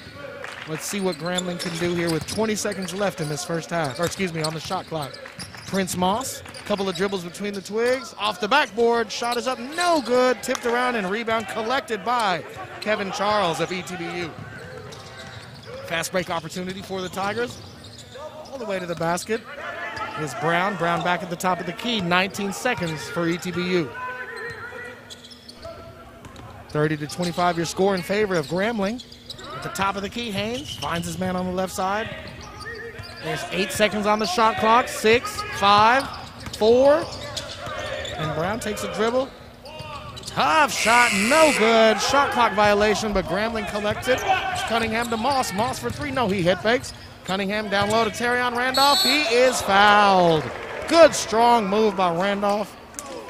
Let's see what Grambling can do here with 20 seconds left in this first half, or excuse me, on the shot clock. Prince Moss, a couple of dribbles between the twigs, off the backboard, shot is up, no good, tipped around and rebound collected by Kevin Charles of ETBU. Fast break opportunity for the Tigers. All the way to the basket is Brown. Brown back at the top of the key, 19 seconds for ETBU. 30-25 your score in favor of Grambling. At the top of the key, Haynes finds his man on the left side. There's 8 seconds on the shot clock. 6, 5, 4. And Brown takes a dribble. Tough shot, no good. Shot clock violation, but Grambling collects it. Cunningham to Moss. Moss for 3. No, he head fakes. Cunningham down low to Terrion Randolph. He is fouled. Good, strong move by Randolph.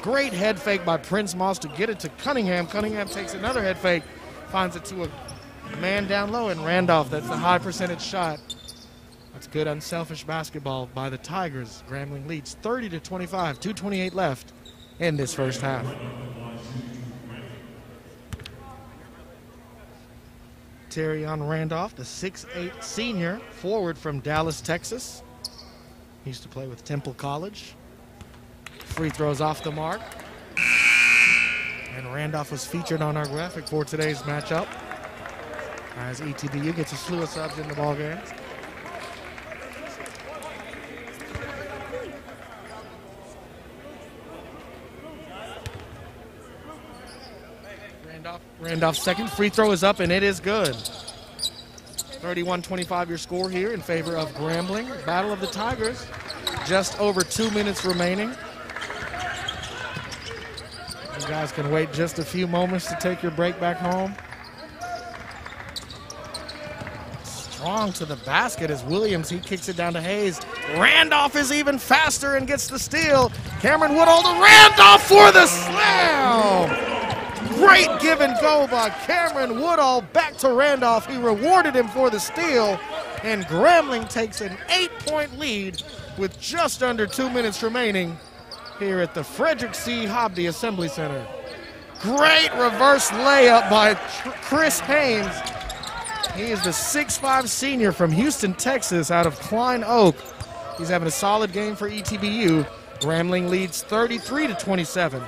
Great head fake by Prince Moss to get it to Cunningham. Cunningham takes another head fake, finds it to a man down low, and Randolph, that's the high percentage shot. That's good unselfish basketball by the Tigers. Grambling leads 30-25, 2:28 left in this first half. Terrion Randolph, the 6'8 senior forward from Dallas, Texas. He used to play with Temple College. Free throws off the mark. And Randolph was featured on our graphic for today's matchup as ETBU gets a slew of subs in the ball game. Randolph's second free throw is up, and it is good. 31-25 your score here in favor of Grambling. Battle of the Tigers, just over 2 minutes remaining. You guys can wait just a few moments to take your break back home. Strong to the basket as Williams, he kicks it down to Hayes. Randolph is even faster and gets the steal. Cameron Woodall to Randolph for the slam. Great give and go by Cameron Woodall. Back to Randolph. He rewarded him for the steal. And Grambling takes an 8-point lead with just under 2 minutes remaining here at the Frederick C. Hobby Assembly Center. Great reverse layup by Chris Haynes. He is the 6'5" senior from Houston, Texas, out of Klein Oak. He's having a solid game for ETBU. Grambling leads 33-27.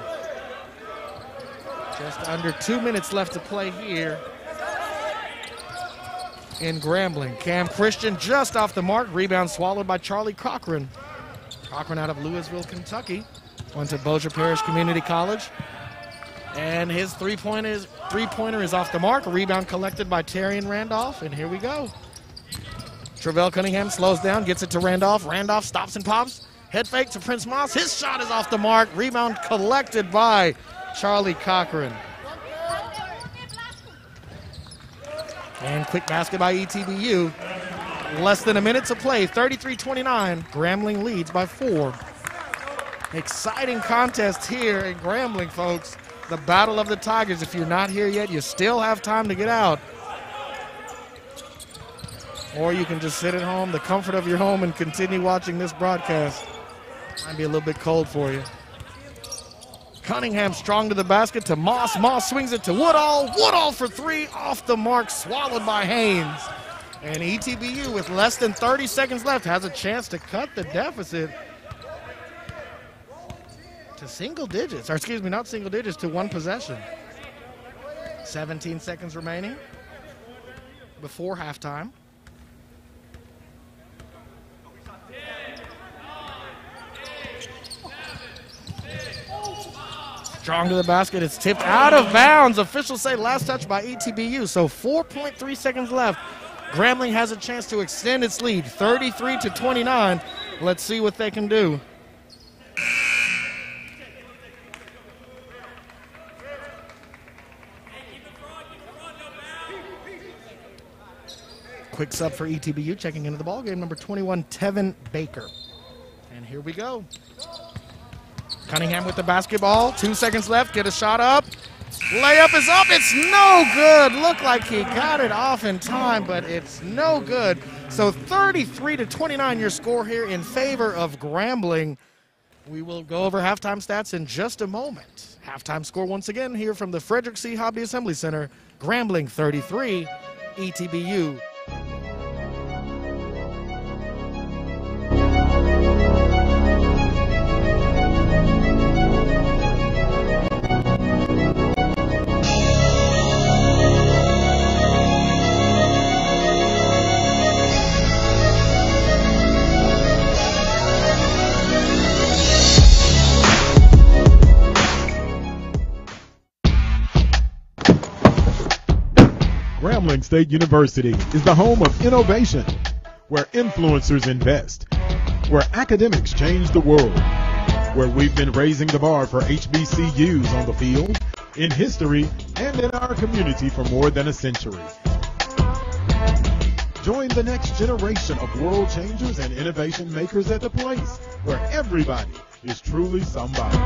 Just under 2 minutes left to play here in Grambling. Cam Christian just off the mark. Rebound swallowed by Charlie Cochran. Cochran out of Louisville, Kentucky. Went to Bossier Parish Community College. And his three-pointer is off the mark. A rebound collected by Terrian Randolph. And here we go. Travell Cunningham slows down, gets it to Randolph. Randolph stops and pops. Head fake to Prince Moss. His shot is off the mark. Rebound collected by Charlie Cochran. And quick basket by ETBU. Less than a minute to play, 33-29. Grambling leads by 4. Exciting contest here in Grambling, folks. The Battle of the Tigers. If you're not here yet, you still have time to get out. Or you can just sit at home, the comfort of your home, and continue watching this broadcast. Might be a little bit cold for you. Cunningham strong to the basket to Moss. Moss swings it to Woodall. Woodall for 3, off the mark, swallowed by Haynes. And ETBU, with less than 30 seconds left, has a chance to cut the deficit to single digits. Or excuse me, not single digits, to 1 possession. 17 seconds remaining before halftime. Strong to the basket. It's tipped out of bounds. Officials say last touch by ETBU. So 4.3 seconds left. Grambling has a chance to extend its lead, 33-29. Let's see what they can do. Quick sub for ETBU, checking into the ball game, number 21, Tevin Baker. And here we go. Cunningham with the basketball. 2 seconds left. Get a shot up. Layup is up. It's no good. Looked like he got it off in time, but it's no good. So 33-29 your score here in favor of Grambling. We will go over halftime stats in just a moment. Halftime score once again here from the Frederick C. Hobley Assembly Center. Grambling 33, ETBU. Grambling State University is the home of innovation, where influencers invest, where academics change the world, where we've been raising the bar for HBCUs on the field, in history, and in our community for more than a century. Join the next generation of world changers and innovation makers at the place where everybody is truly somebody.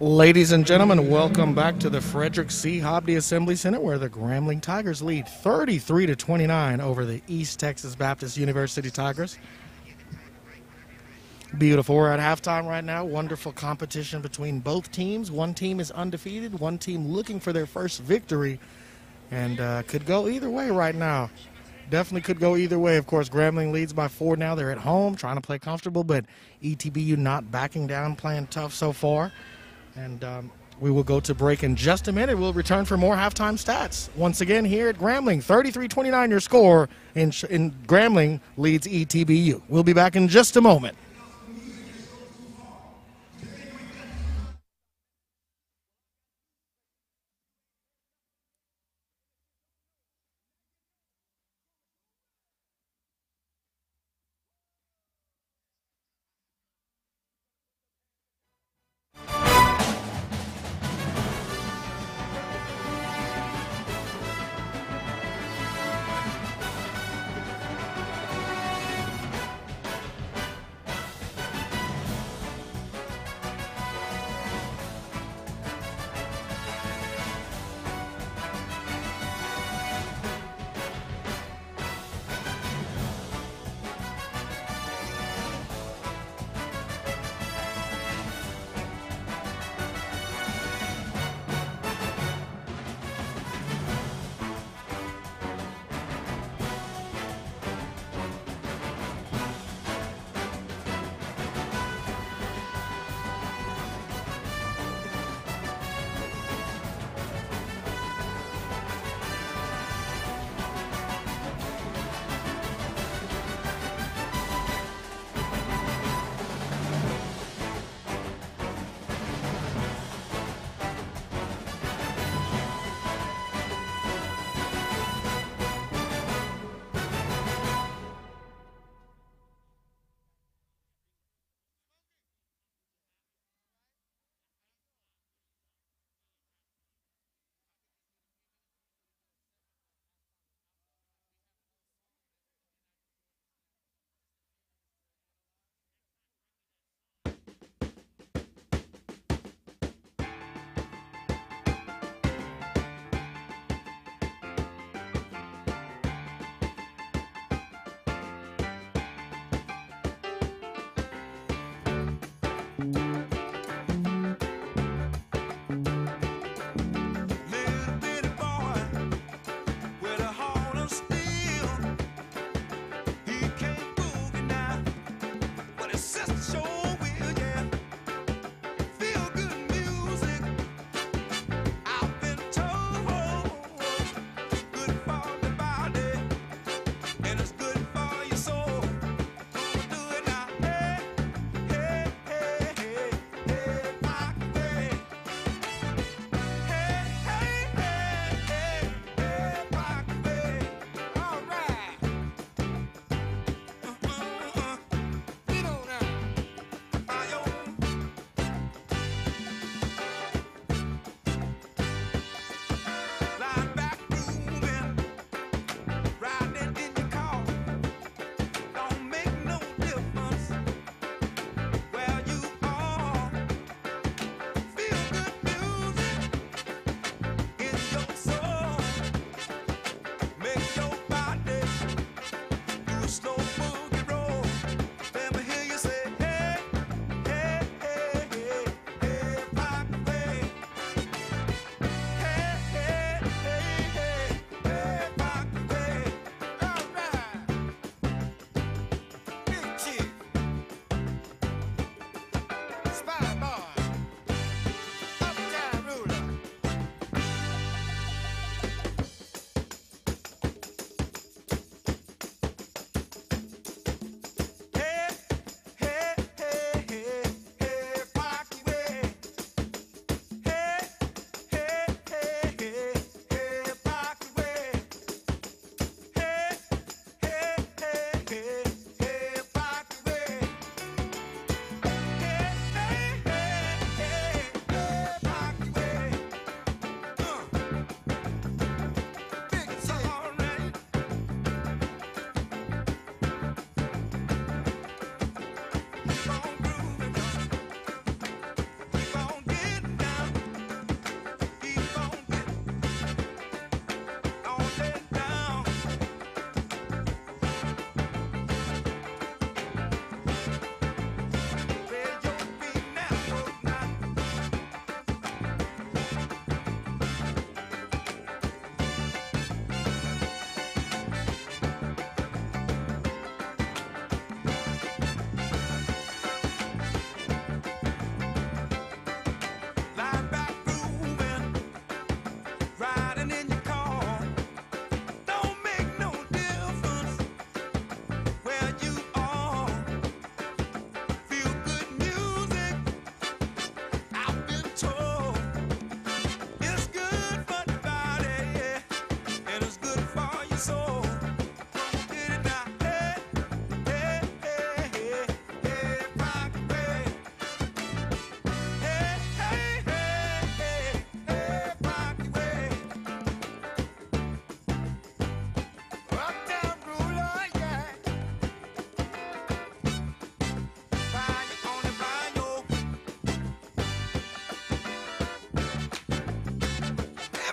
Ladies and gentlemen, welcome back to the Frederick C. Hobley Assembly Center, where the Grambling Tigers lead 33-29 over the East Texas Baptist University Tigers. Beautiful. We're at halftime right now. Wonderful competition between both teams. One team is undefeated, one team looking for their first victory, and could go either way right now. Definitely could go either way. Of course, Grambling leads by 4 now. They're at home, trying to play comfortable, but ETBU not backing down, playing tough so far. And we will go to break in just a minute. We'll return for more halftime stats. Once again, here at Grambling, 33-29 your score, in Grambling leads ETBU. We'll be back in just a moment.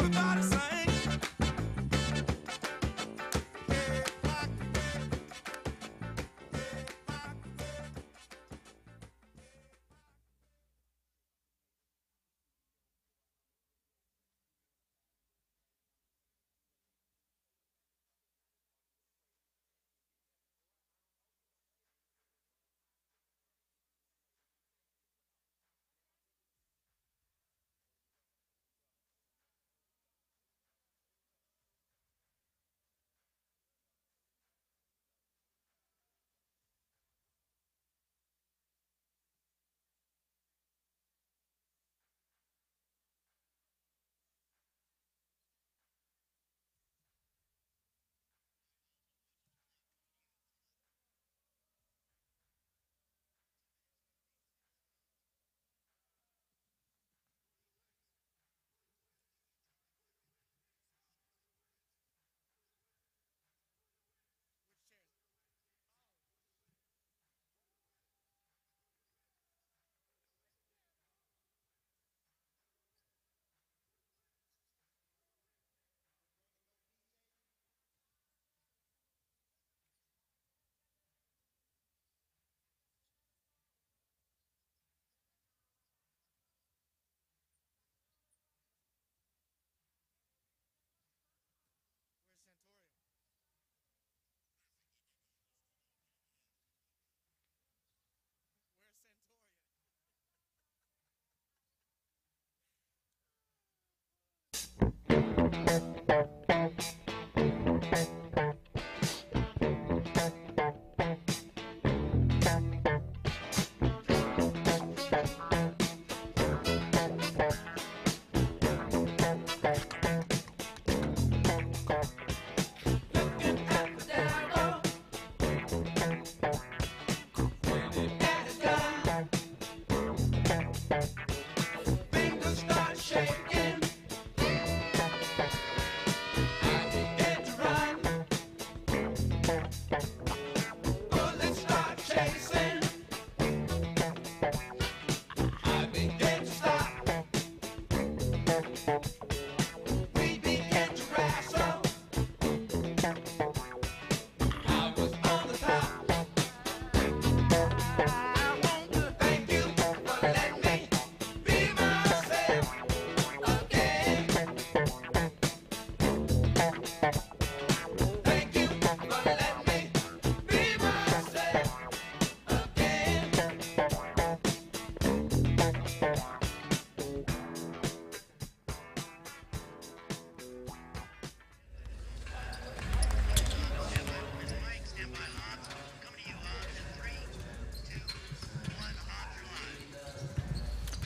Everybody sing.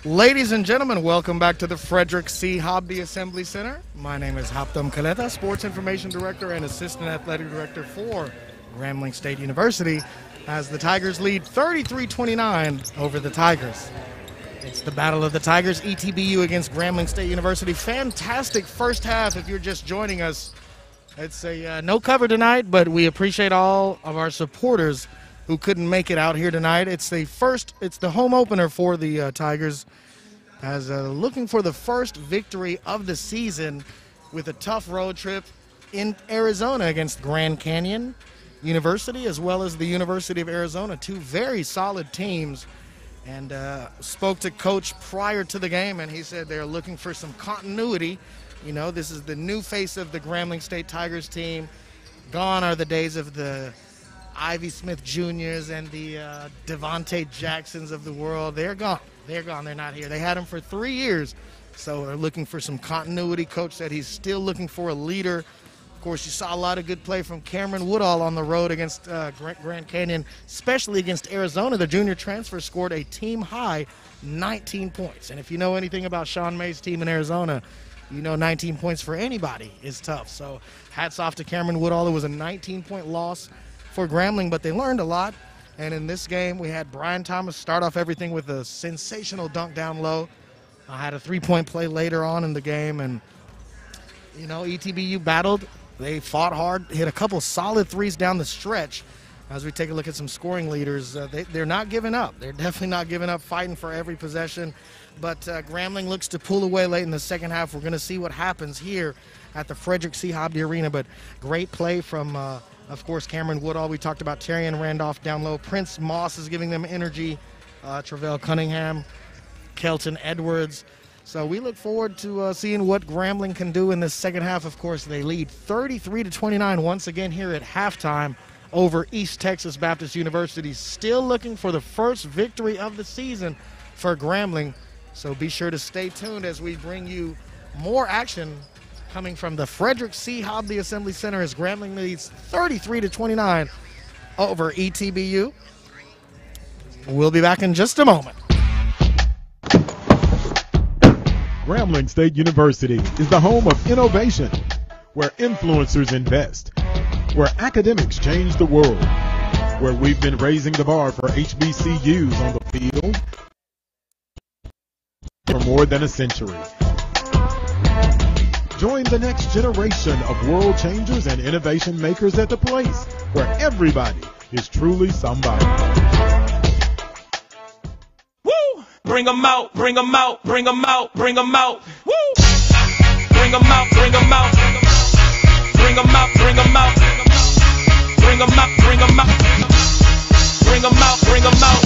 Ladies and gentlemen, welcome back to the Frederick C. Hobby Assembly Center. My name is Haptam Kaleta, Sports Information Director and Assistant Athletic Director for Grambling State University, as the Tigers lead 33-29 over the Tigers. It's the Battle of the Tigers, ETBU against Grambling State University. Fantastic first half if you're just joining us. It's a no cover tonight, but we appreciate all of our supporters who couldn't make it out here tonight. It's the home opener for the Tigers, as looking for the first victory of the season with a tough road trip in Arizona against Grand Canyon University as well as the University of Arizona, two very solid teams. And spoke to Coach prior to the game, and he said they're looking for some continuity. You know, this is the new face of the Grambling State Tigers team. Gone are the days of the Ivy Smith Juniors and the Devontae Jacksons of the world. They're gone. They're gone. They're not here. They had them for 3 years, so they're looking for some continuity. Coach said he's still looking for a leader. Of course, you saw a lot of good play from Cameron Woodall on the road against Grand Canyon, especially against Arizona. The junior transfer scored a team-high 19 points. And if you know anything about Sean May's team in Arizona, you know 19 points for anybody is tough. So hats off to Cameron Woodall. It was a 19-point loss for Grambling, but they learned a lot. And in this game, we had Brian Thomas start off everything with a sensational dunk down low. I had a three-point play later on in the game, and, you know, ETBU battled. They fought hard, hit a couple solid threes down the stretch. As we take a look at some scoring leaders, they're not giving up. They're definitely not giving up, fighting for every possession. but Grambling looks to pull away late in the second half. We're going to see what happens here at the Frederick C. Hobby Arena, but great play from, of course, Cameron Woodall. We talked about Terrian Randolph down low. Prince Moss is giving them energy. Travell Cunningham, Kelton Edwards. So we look forward to seeing what Grambling can do in the second half. Of course, they lead 33-29 once again here at halftime over East Texas Baptist University. Still looking for the first victory of the season for Grambling. So be sure to stay tuned as we bring you more action coming from the Frederick C. Hobby Assembly Center as Grambling leads 33-29 over ETBU. We'll be back in just a moment. Grambling State University is the home of innovation, where influencers invest, where academics change the world, where we've been raising the bar for HBCUs on the field for more than a century. Join the next generation of world changers and innovation makers at the place where everybody is truly somebody. Woo! Bring 'em out, bring 'em out, bring 'em out, bring 'em out. Woo! Bring 'em out, bring 'em out. Bring 'em out, bring 'em out. Bring 'em out, bring 'em out. Bring 'em out, bring 'em out.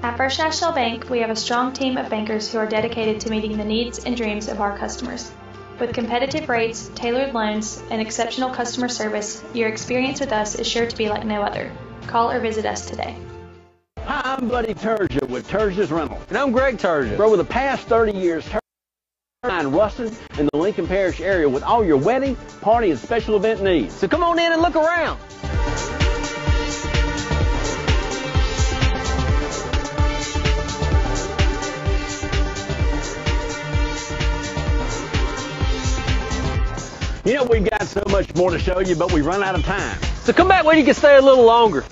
At First National Bank, we have a strong team of bankers who are dedicated to meeting the needs and dreams of our customers. With competitive rates, tailored loans, and exceptional customer service, your experience with us is sure to be like no other. Call or visit us today. Hi, I'm Buddy Turgeon with Turgeon's Rental. And I'm Greg Turgeon. For over the past 30 years, Turgeon in Ruston and the Lincoln Parish area with all your wedding, party, and special event needs. So come on in and look around. You know, we've got so much more to show you, but we run out of time. So come back when you can stay a little longer.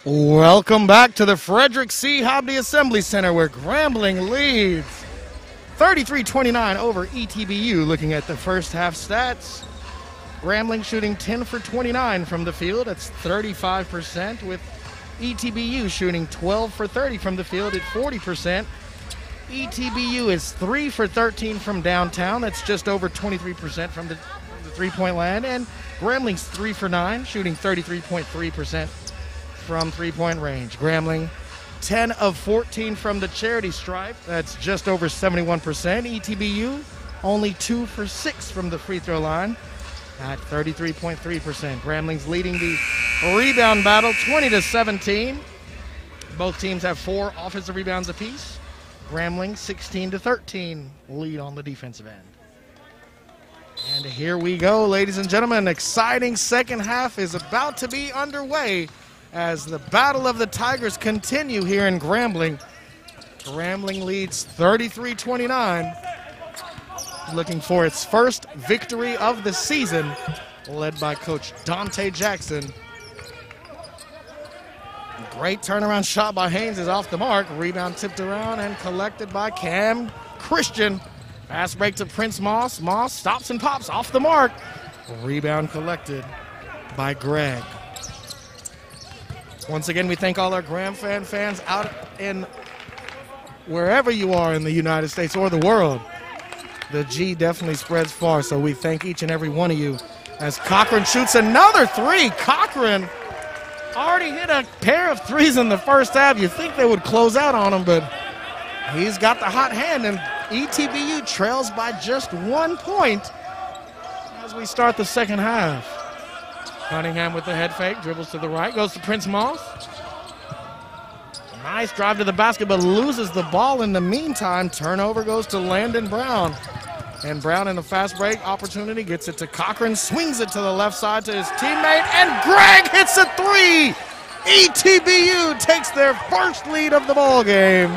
Welcome back to the Frederick C. Hobby Assembly Center, where Grambling leads 33-29 over ETBU. Looking at the first half stats, Grambling shooting 10 for 29 from the field. That's 35%, with ETBU shooting 12 for 30 from the field at 40%. ETBU is 3 for 13 from downtown. That's just over 23% from the three-point line. And Grambling's 3 for 9, shooting 33.3% from three-point range. Grambling 10 of 14 from the charity stripe. That's just over 71%. ETBU only 2 for 6 from the free throw line at 33.3%. Grambling's leading the rebound battle 20-17. Both teams have 4 offensive rebounds apiece. Grambling 16-13 lead on the defensive end. And here we go, ladies and gentlemen. Exciting second half is about to be underway as the Battle of the Tigers continue here in Grambling. Grambling leads 33-29, looking for its first victory of the season, led by Coach Dante Jackson. Great turnaround shot by Haynes is off the mark. Rebound tipped around and collected by Cam Christian. Fast break to Prince Moss. Moss stops and pops off the mark. Rebound collected by Greg. Once again, we thank all our Grambling fans out in wherever you are in the United States or the world. The G definitely spreads far, so we thank each and every one of you as Cochran shoots another three. Cochran already hit a pair of threes in the first half. You think they would close out on him, but he's got the hot hand, and ETBU trails by just 1 point as we start the second half. Cunningham with the head fake, dribbles to the right, goes to Prince Moss. Nice drive to the basket, but loses the ball in the meantime. Turnover goes to Landon Brown. And Brown in a fast break opportunity gets it to Cochran, swings it to the left side to his teammate, and Greg hits a three. ETBU takes their first lead of the ball game,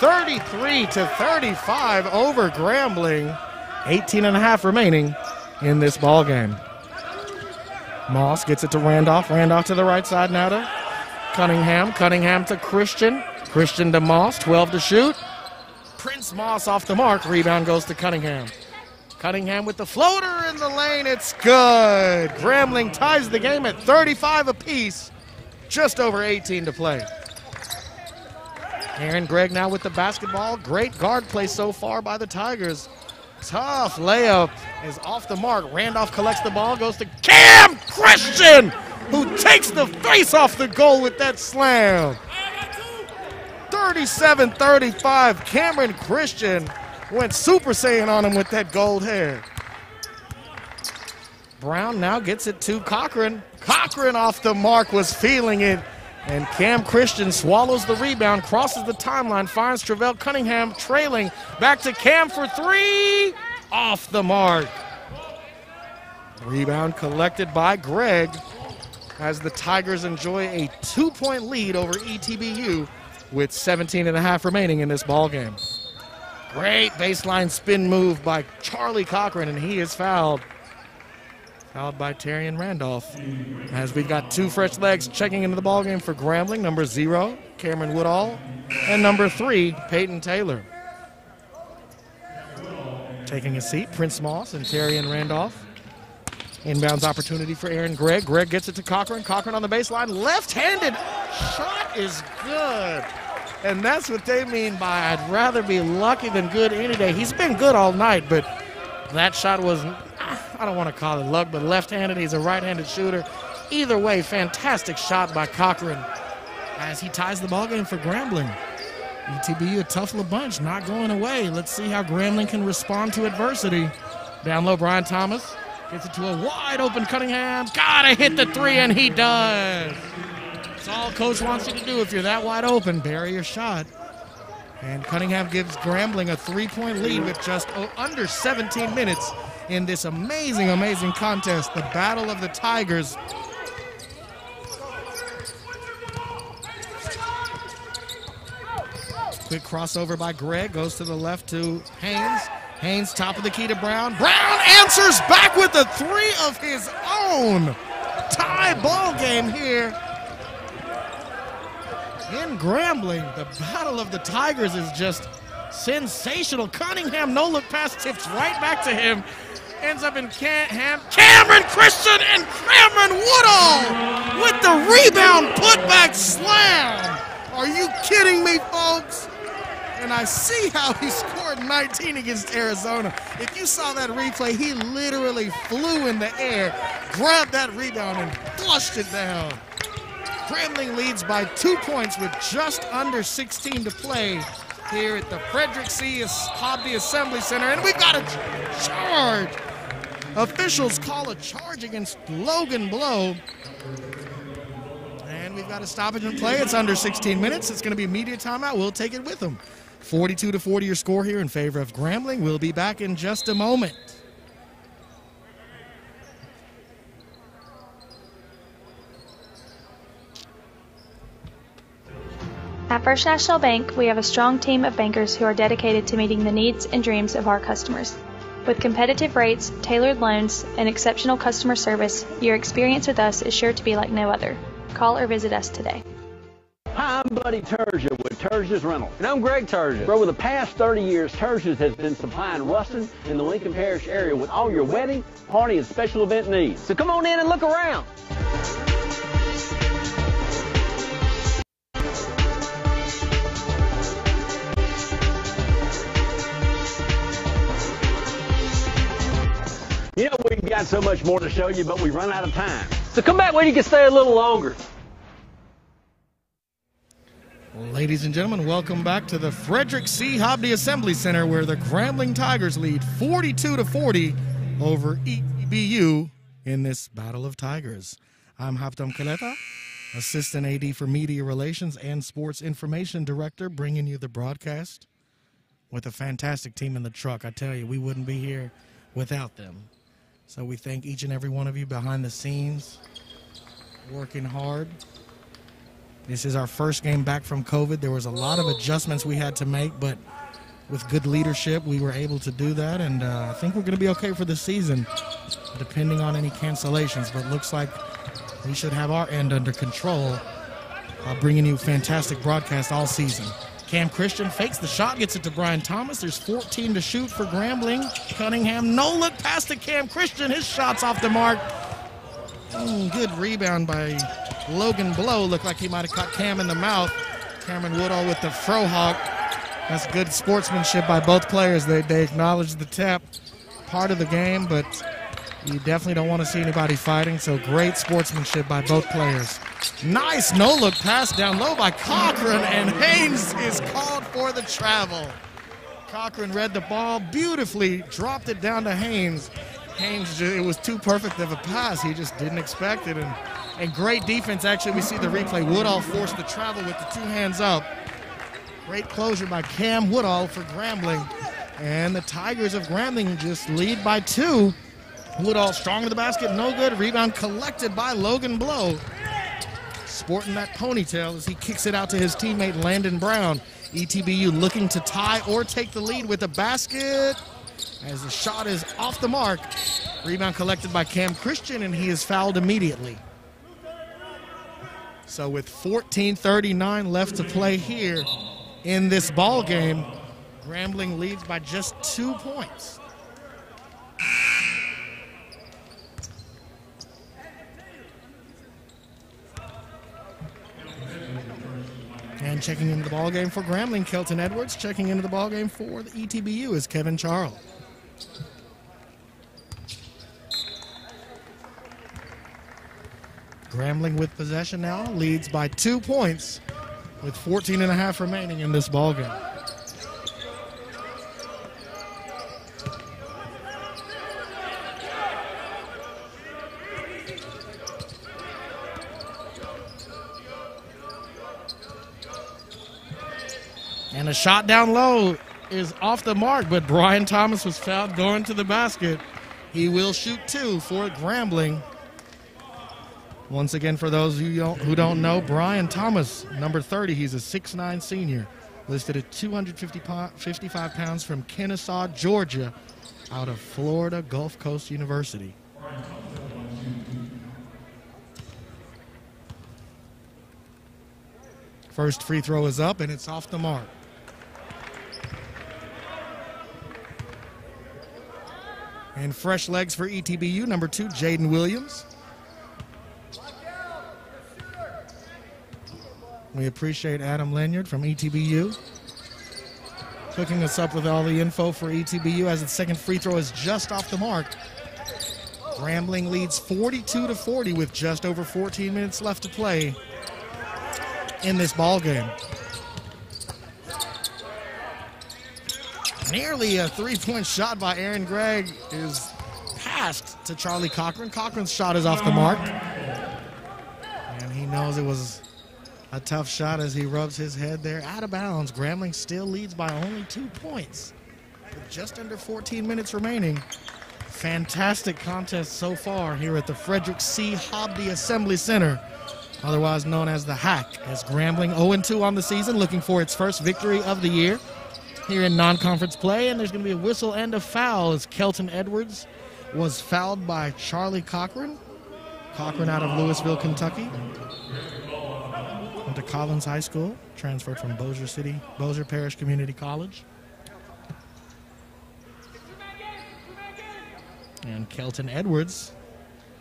33-35 over Grambling. 18.5 remaining in this ball game. Moss gets it to Randolph. Randolph to the right side now to Cunningham. Cunningham to Christian. Christian to Moss. 12 to shoot. Prince Moss off the mark. Rebound goes to Cunningham. Cunningham with the floater in the lane. It's good. Grambling ties the game at 35 apiece. Just over 18 to play. Aaron Gregg now with the basketball. Great guard play so far by the Tigers. Tough layup is off the mark. Randolph collects the ball, goes to Cam Christian, who takes the face off the goal with that slam. 37-35. Cameron Christian went Super Saiyan on him with that gold hair. Brown now gets it to Cochran. Cochran off the mark, was feeling it. And Cam Christian swallows the rebound, crosses the timeline, finds Travell Cunningham trailing. Back to Cam for three. Off the mark. Rebound collected by Gregg as the Tigers enjoy a 2-point lead over ETBU with 17.5 remaining in this ball game. Great baseline spin move by Charlie Cochran, and he is fouled. Fouled by Terrian Randolph. As we've got two fresh legs checking into the ballgame for Grambling. Number 0, Cameron Woodall, and number 3, Peyton Taylor. Taking a seat, Prince Moss and Terrian Randolph. Inbounds opportunity for Aaron Gregg. Gregg gets it to Cochran. Cochran on the baseline. Left-handed shot is good. And that's what they mean by I'd rather be lucky than good any day. He's been good all night, but that shot was, I don't want to call it luck, but left-handed. He's a right-handed shooter. Either way, fantastic shot by Cochran as he ties the ballgame for Grambling. ETBU, a tough little bunch, not going away. Let's see how Grambling can respond to adversity. Down low, Brian Thomas gets it to a wide-open Cunningham. Gotta hit the three, and he does. That's all Coach wants you to do if you're that wide open. Bury your shot. And Cunningham gives Grambling a 3-point lead with just under 17 minutes in this amazing, amazing contest, the Battle of the Tigers. Quick crossover by Gregg, goes to the left to Haynes. Haynes top of the key to Brown. Brown answers back with a 3 of his own. Tie ball game here in Grambling. The Battle of the Tigers is just sensational. Cunningham, no look pass, tips right back to him. Ends up in Cameron Christian and Cameron Woodall with the rebound putback slam. Are you kidding me, folks? And I see how he scored 19 against Arizona. If you saw that replay, he literally flew in the air, grabbed that rebound, and flushed it down. Grambling leads by 2 points with just under 16 to play here at the Frederick C. Hobby Assembly Center. And we've got a charge. Officials call a charge against Logan Blow. And we've got a stoppage in play. It's under 16 minutes. It's going to be immediate timeout. We'll take it with them. 42-40 your score here in favor of Grambling. We'll be back in just a moment. At First National Bank, we have a strong team of bankers who are dedicated to meeting the needs and dreams of our customers. With competitive rates, tailored loans, and exceptional customer service, your experience with us is sure to be like no other. Call or visit us today. Hi, I'm Buddy Turgeon with Turgeon's Rental. And I'm Greg Turgeon. For over the past 30 years, Turgeon's has been supplying Ruston in the Lincoln Parish area with all your wedding, party, and special event needs. So come on in and look around. You know, we've got so much more to show you, but we've run out of time. So come back when you can stay a little longer. Ladies and gentlemen, welcome back to the Frederick C. Hobby Assembly Center, where the Grambling Tigers lead 42-40 over ETBU in this Battle of Tigers. I'm Haptam Kaleta, Assistant AD for Media Relations and Sports Information Director, bringing you the broadcast with a fantastic team in the truck. I tell you, we wouldn't be here without them. So we thank each and every one of you behind the scenes, working hard. This is our first game back from COVID. There was a lot of adjustments we had to make, but with good leadership, we were able to do that. And I think we're going to be okay for the season, depending on any cancellations. But it looks like we should have our end under control bringing you fantastic broadcast all season. Cam Christian fakes the shot, gets it to Brian Thomas. There's 14 to shoot for Grambling. Cunningham, no look pass to Cam Christian. His shot's off the mark. Good rebound by Logan Blow. Looked like he might have caught Cam in the mouth. Cameron Woodall with the frohawk. That's good sportsmanship by both players. They acknowledge the tap part of the game, but you definitely don't want to see anybody fighting, so great sportsmanship by both players. Nice no-look pass down low by Cochran, and Haynes is called for the travel. Cochran read the ball beautifully, dropped it down to Haynes. Haynes, it was too perfect of a pass. He just didn't expect it, and great defense. Actually, we see the replay. Woodall forced the travel with the 2 hands up. Great closure by Cam Woodall for Grambling, and the Tigers of Grambling just lead by 2. Woodall strong to the basket, no good. Rebound collected by Logan Blow. Sporting that ponytail as he kicks it out to his teammate Landon Brown. ETBU looking to tie or take the lead with a basket as the shot is off the mark. Rebound collected by Cam Christian, and he is fouled immediately. So with 14:39 left to play here in this ball game, Grambling leads by just 2 points. And checking into the ballgame for Grambling, Kelton Edwards. Checking into the ballgame for the ETBU is Kevin Charles. Grambling with possession now, leads by 2 points with 14.5 remaining in this ballgame. And a shot down low is off the mark, but Brian Thomas was fouled going to the basket. He will shoot 2 for Grambling. Once again, for those who don't know, Brian Thomas, number 30, he's a 6'9" senior, listed at 255 pounds from Kennesaw, Georgia, out of Florida Gulf Coast University. First free throw is up, and it's off the mark. And fresh legs for ETBU, number 2, Jaden Williams. We appreciate Adam Lanyard from ETBU hooking us up with all the info for ETBU as the second free throw is just off the mark. Grambling leads 42-40 with just over 14 minutes left to play in this ball game. Nearly a 3-point shot by Aaron Gregg is passed to Charlie Cochran. Cochran's shot is off the mark. And he knows it was a tough shot as he rubs his head there. Out of bounds. Grambling still leads by only 2 points with just under 14 minutes remaining. Fantastic contest so far here at the Frederick C. Hobby Assembly Center, otherwise known as the Hack, as Grambling 0-2 on the season, looking for its first victory of the year here in non-conference play. And there's going to be a whistle and a foul as Kelton Edwards was fouled by Charlie Cochran. Cochran out of Louisville, Kentucky. Went to Collins High School, transferred from Bossier Parish Community College. And Kelton Edwards,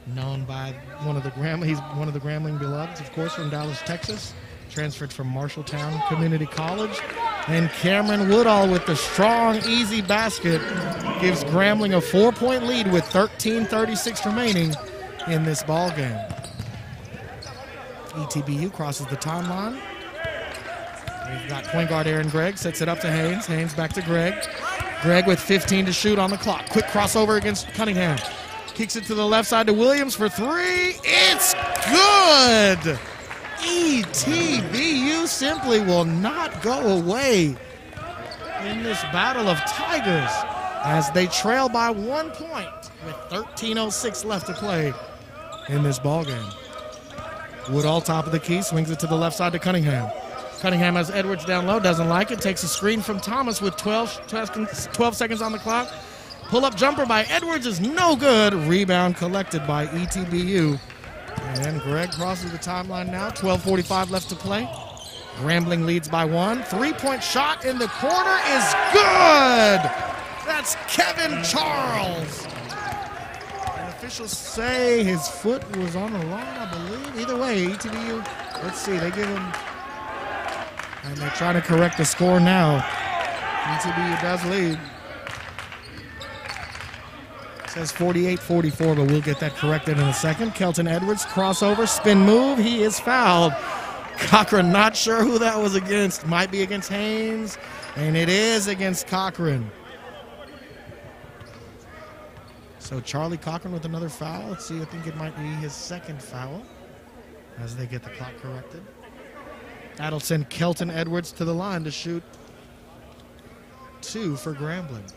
known by he's one of the Grambling beloveds, of course, from Dallas, Texas. Transferred from Marshalltown Community College. And Cameron Woodall with the strong, easy basket gives Grambling a 4-point lead with 13:36 remaining in this ball game. ETBU crosses the timeline. We've got point guard Aaron Gregg, sets it up to Haynes. Haynes back to Gregg. Gregg with 15 to shoot on the clock. Quick crossover against Cunningham. Kicks it to the left side to Williams for 3. It's good! ETBU simply will not go away in this battle of Tigers as they trail by 1 point with 13:06 left to play in this ballgame. Woodall top of the key, swings it to the left side to Cunningham. Cunningham has Edwards down low, doesn't like it, takes a screen from Thomas with 12 seconds on the clock. Pull-up jumper by Edwards is no good. Rebound collected by ETBU. And then Greg crosses the timeline now. 12:45 left to play. Grambling leads by 1. Three-point shot in the corner is good. That's Kevin Charles. And officials say his foot was on the line, I believe. Either way, ETBU, let's see, they give him, and they're trying to correct the score now. ETBU does lead. It says 48-44, but we'll get that corrected in a second. Kelton Edwards, crossover, spin move. He is fouled. Cochran not sure who that was against. Might be against Haynes, and it is against Cochran. So Charlie Cochran with another foul. Let's see, I think it might be his second foul as they get the clock corrected. That'll send Kelton Edwards to the line to shoot 2 for Grambling.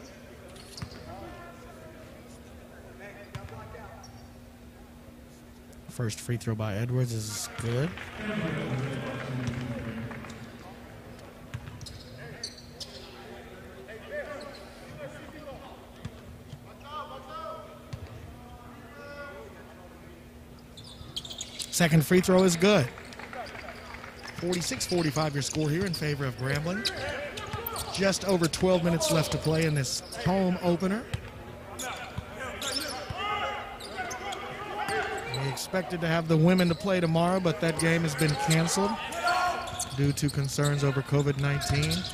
First free throw by Edwards is good. Second free throw is good. 46-45 your score here in favor of Grambling. Just over 12 minutes left to play in this home opener. We expected to have the women to play tomorrow, but that game has been canceled due to concerns over COVID-19.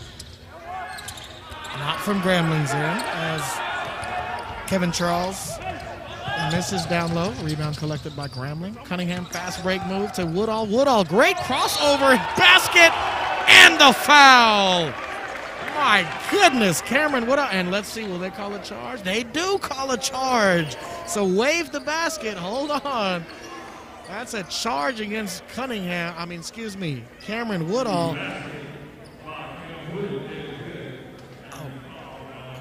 Not from Grambling's end, as Kevin Charles misses down low. Rebound collected by Grambling. Cunningham fast break move to Woodall. Woodall, great crossover, basket, and the foul. My goodness, Cameron Woodall. And let's see, will they call a charge? They do call a charge. So wave the basket. Hold on. That's a charge against Cunningham. Cameron Woodall.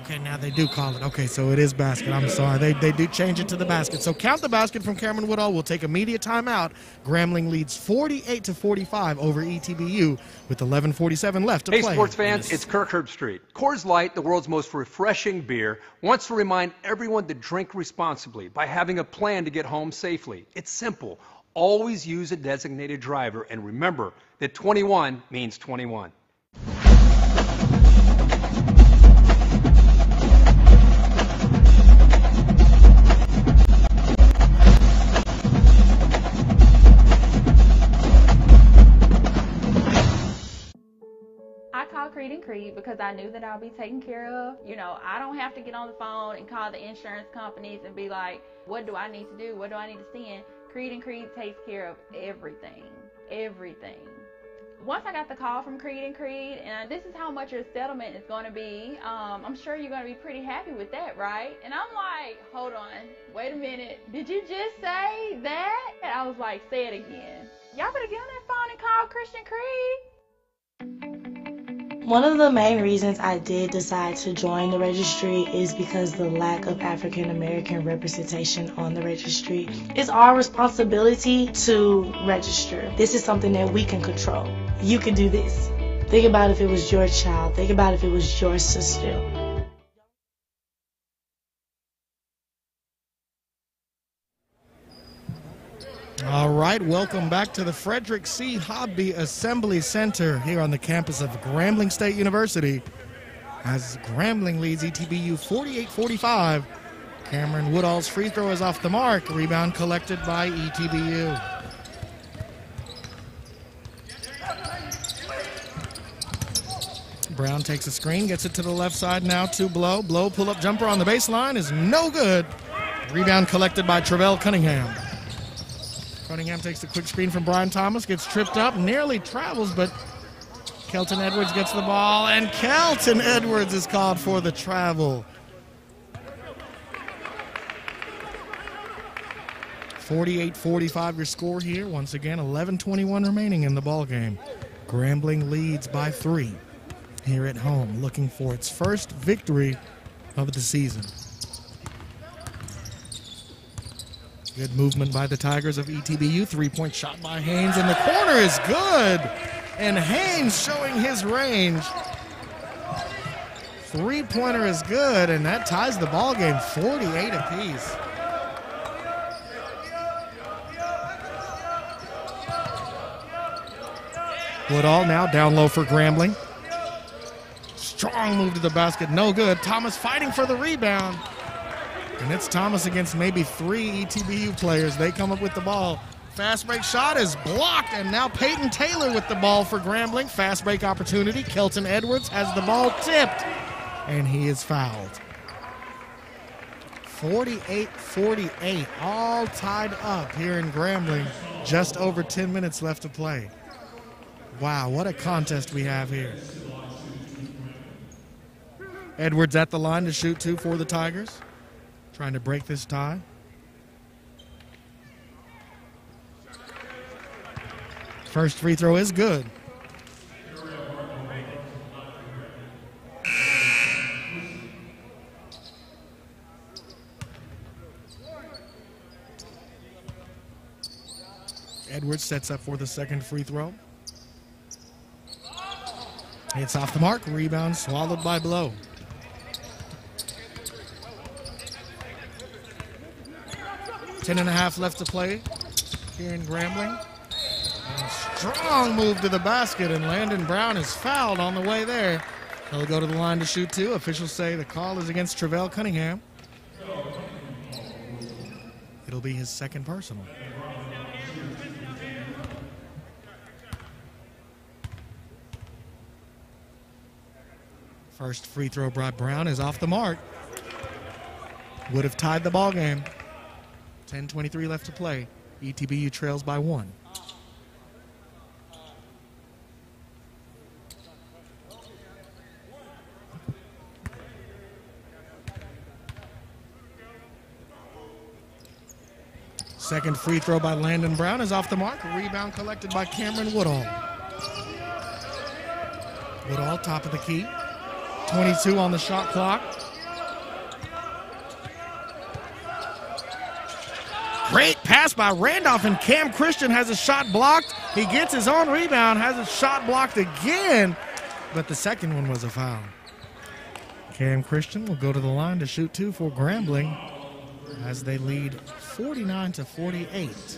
Okay, now they do call it. Okay, so it is basket. I'm sorry. They do change it to the basket. So count the basket from Cameron Woodall. We'll take immediate timeout. Grambling leads 48-45 over ETBU with 11:47 left to play. Hey, sports fans, it's Kirk Herbstreit. Coors Light, the world's most refreshing beer, wants to remind everyone to drink responsibly by having a plan to get home safely. It's simple. Always use a designated driver, and remember that 21 means 21. Creed because I knew that I'll be taken care of. I don't have to get on the phone and call the insurance companies and be like, what do I need to do? What do I need to send? Creed & Creed takes care of everything. Everything. Once I got the call from Creed & Creed, and this is how much your settlement is going to be, I'm sure you're going to be pretty happy with that, right? And I'm like, hold on, wait a minute. Did you just say that? And I was like, say it again. Y'all better get on that phone and call Christian Creed. One of the main reasons I did decide to join the registry is because the lack of African American representation on the registry. It's our responsibility to register. This is something that we can control. You can do this. Think about if it was your child. Think about if it was your sister. All right, welcome back to the Frederick C. Hobby Assembly Center here on the campus of Grambling State University as Grambling leads ETBU 48-45. Cameron Woodall's free throw is off the mark. Rebound collected by ETBU. Brown takes a screen, gets it to the left side now to Blow. Blow pull-up jumper on the baseline is no good. Rebound collected by Travell Cunningham. Cunningham takes the quick screen from Brian Thomas, gets tripped up, nearly travels, but Kelton Edwards gets the ball, and Kelton Edwards is called for the travel. 48-45 your score here. Once again, 11:21 remaining in the ball game. Grambling leads by 3 here at home, looking for its first victory of the season. Good movement by the Tigers of ETBU. Three-point shot by Haynes, and the corner is good. And Haynes showing his range. Three-pointer is good, and that ties the ball game 48 apiece. Woodall now down low for Grambling. Strong move to the basket, no good. Thomas fighting for the rebound. And it's Thomas against maybe 3 ETBU players. They come up with the ball. Fast break shot is blocked, and now Peyton Taylor with the ball for Grambling. Fast break opportunity. Kelton Edwards has the ball tipped, and he is fouled. 48-48, all tied up here in Grambling. Just over 10 minutes left to play. Wow, what a contest we have here. Edwards at the line to shoot 2 for the Tigers. Trying to break this tie. First free throw is good. Edwards sets up for the second free throw. It's off the mark. Rebound swallowed by Blow. Ten and a half left to play here in Grambling. And strong move to the basket, and Landon Brown is fouled on the way there. He'll go to the line to shoot 2. Officials say the call is against Travell Cunningham. It'll be his second personal. First free throw by Brown is off the mark. Would have tied the ball game. 10:23 left to play. ETBU trails by 1. Second free throw by Landon Brown is off the mark. Rebound collected by Cameron Woodall. Woodall, top of the key. 22 on the shot clock. Great pass by Randolph, and Cam Christian has a shot blocked. He gets his own rebound, has a shot blocked again, but the second one was a foul. Cam Christian will go to the line to shoot 2 for Grambling as they lead 49-48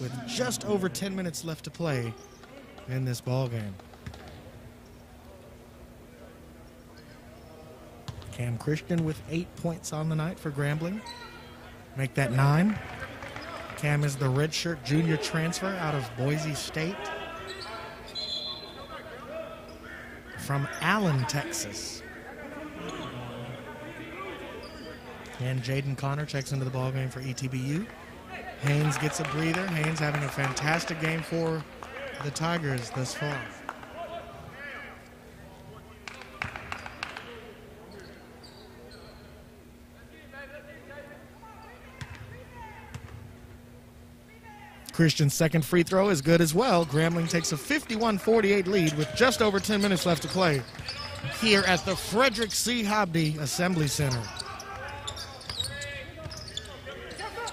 with just over 10 minutes left to play in this ball game. Cam Christian with 8 points on the night for Grambling. Make that 9. Cam is the redshirt junior transfer out of Boise State from Allen, Texas. And Jaden Connor checks into the ballgame for ETBU. Haynes gets a breather. Haynes having a fantastic game for the Tigers thus far. Christian's second free throw is good as well. Grambling takes a 51-48 lead with just over 10 minutes left to play here at the Frederick C. Hobdy Assembly Center.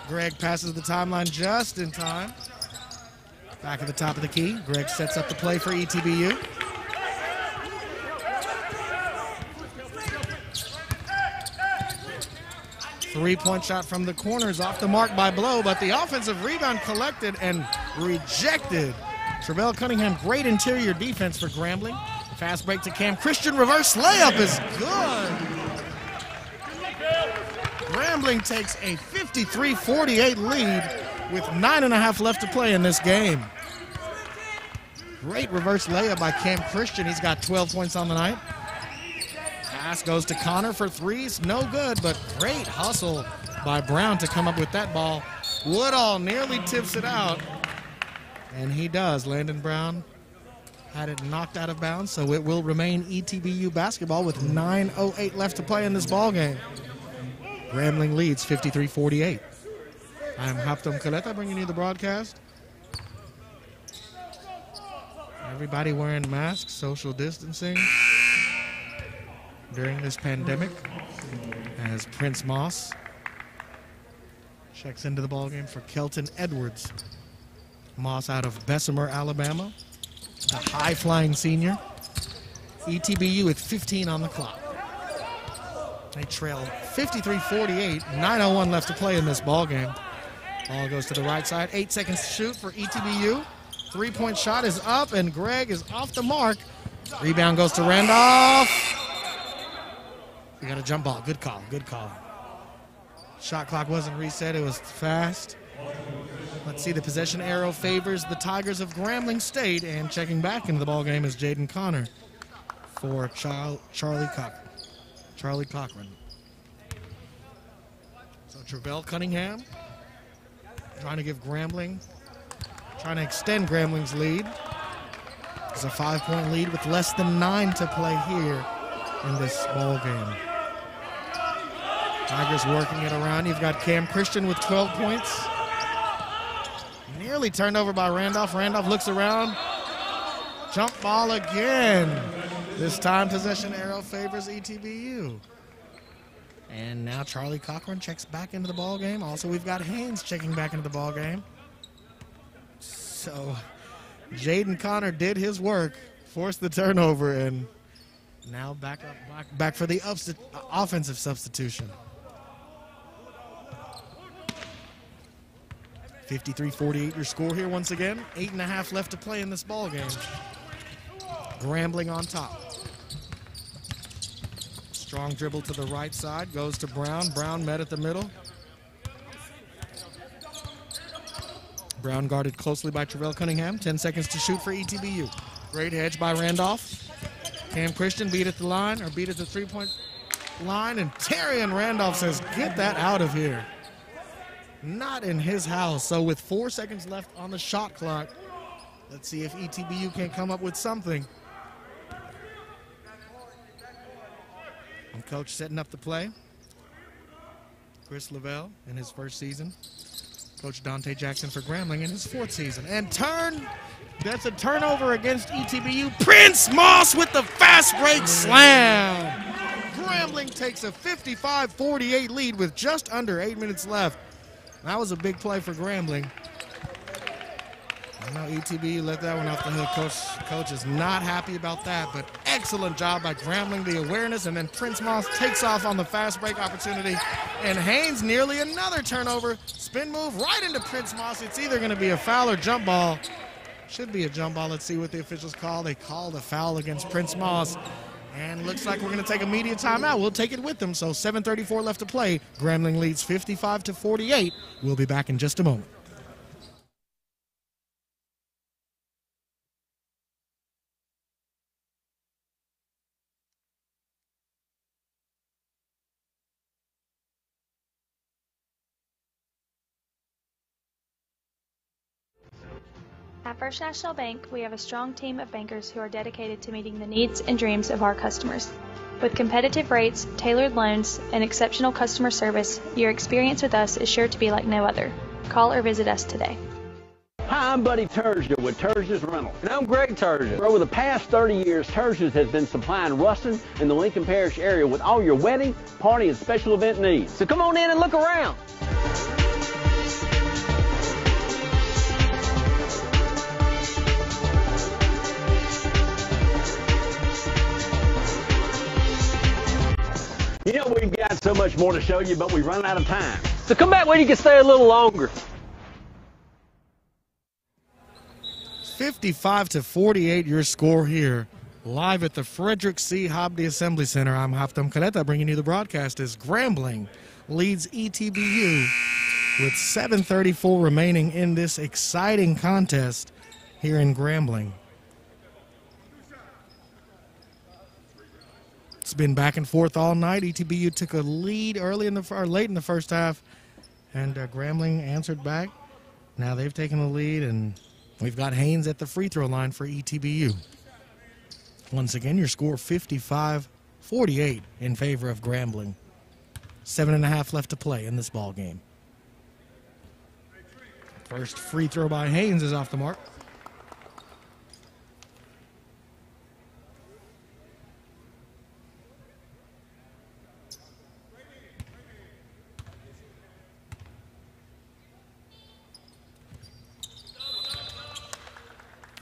Greg passes the timeline just in time. Back at the top of the key. Greg sets up the play for ETBU. Three-point shot from the corner is off the mark by Blow, but the offensive rebound collected and rejected. Travell Cunningham, great interior defense for Grambling. Fast break to Cam Christian, reverse layup is good. Grambling takes a 53-48 lead with 9.5 left to play in this game. Great reverse layup by Cam Christian. He's got 12 points on the night. Pass goes to Connor for threes. No good, but great hustle by Brown to come up with that ball. Woodall nearly tips it out, and he does. Landon Brown had it knocked out of bounds, so it will remain ETBU basketball with 9:08 left to play in this ball game. Grambling leads 53-48. I'm Haptom Kaleta bringing you the broadcast. Everybody wearing masks, social distancing during this pandemic, as Prince Moss checks into the ballgame for Kelton Edwards. Moss out of Bessemer, Alabama, the high-flying senior. ETBU with 15 on the clock. They trail 53-48, 9:01 left to play in this ballgame. Ball goes to the right side, 8 seconds to shoot for ETBU. three-point shot is up, and Greg is off the mark. Rebound goes to Randolph. We got a jump ball. Good call, good call. Shot clock wasn't reset. It was fast. Let's see, the possession arrow favors the Tigers of Grambling State, and checking back into the ballgame is Jaden Connor for Charlie Cochran. So Travell Cunningham trying to give Grambling, trying to extend Grambling's lead. It's a 5-point lead with less than 9 to play here in this ball game. Tigers working it around. You've got Cam Christian with 12 points. Nearly turned over by Randolph. Randolph looks around. Jump ball again. This time possession arrow favors ETBU. And now Charlie Cochran checks back into the ball game. Also, we've got Haynes checking back into the ball game. So Jaden Connor did his work, forced the turnover, and now back for the offensive substitution. 53-48 your score here once again. 8.5 left to play in this ball game. Grambling on top. Strong dribble to the right side, goes to Brown. Brown met at the middle. Brown guarded closely by Travell Cunningham. 10 seconds to shoot for ETBU. Great hedge by Randolph. Cam Christian beat at the line, or beat at the three-point line, and Terrion Randolph says, get that out of here. Not in his house. So with 4 seconds left on the shot clock, let's see if ETBU can come up with something. And coach setting up the play. Chris Lavelle in his first season. Coach Dante Jackson for Grambling in his 4th season. And that's a turnover against ETBU. Prince Moss with the fast break slam. Grambling takes a 55-48 lead with just under 8 minutes left. That was a big play for Grambling. I know ETBU let that one off the hook. Coach is not happy about that, but excellent job by Grambling, the awareness, and then Prince Moss takes off on the fast break opportunity. And Haynes nearly another turnover. Spin move right into Prince Moss. It's either going to be a foul or jump ball. Should be a jump ball. Let's see what the officials call. They called a foul against Prince Moss. And looks like we're going to take a media timeout. We'll take it with them. So 7:34 left to play. Grambling leads 55-48. We'll be back in just a moment. At First National Bank, we have a strong team of bankers who are dedicated to meeting the needs and dreams of our customers. With competitive rates, tailored loans, and exceptional customer service, your experience with us is sure to be like no other. Call or visit us today. Hi, I'm Buddy Terzier with Terzier's Rental. And I'm Greg Terzier. For over the past 30 years, Terzier's has been supplying Ruston and the Lincoln Parish area with all your wedding, party, and special event needs. So come on in and look around. You know, we've got so much more to show you, but we've run out of time. So come back when you can stay a little longer. 55-48 your score here, live at the Frederick C. Hobby Assembly Center. I'm Haftam Kaleta bringing you the broadcast as Grambling leads ETBU with 7:34 remaining in this exciting contest here in Grambling. It's been back and forth all night. ETBU took a lead late in the first half, and Grambling answered back. Now they've taken the lead, and we've got Haynes at the free throw line for ETBU. Once again, your score 55-48 in favor of Grambling. 7.5 left to play in this ball game. First free throw by Haynes is off the mark.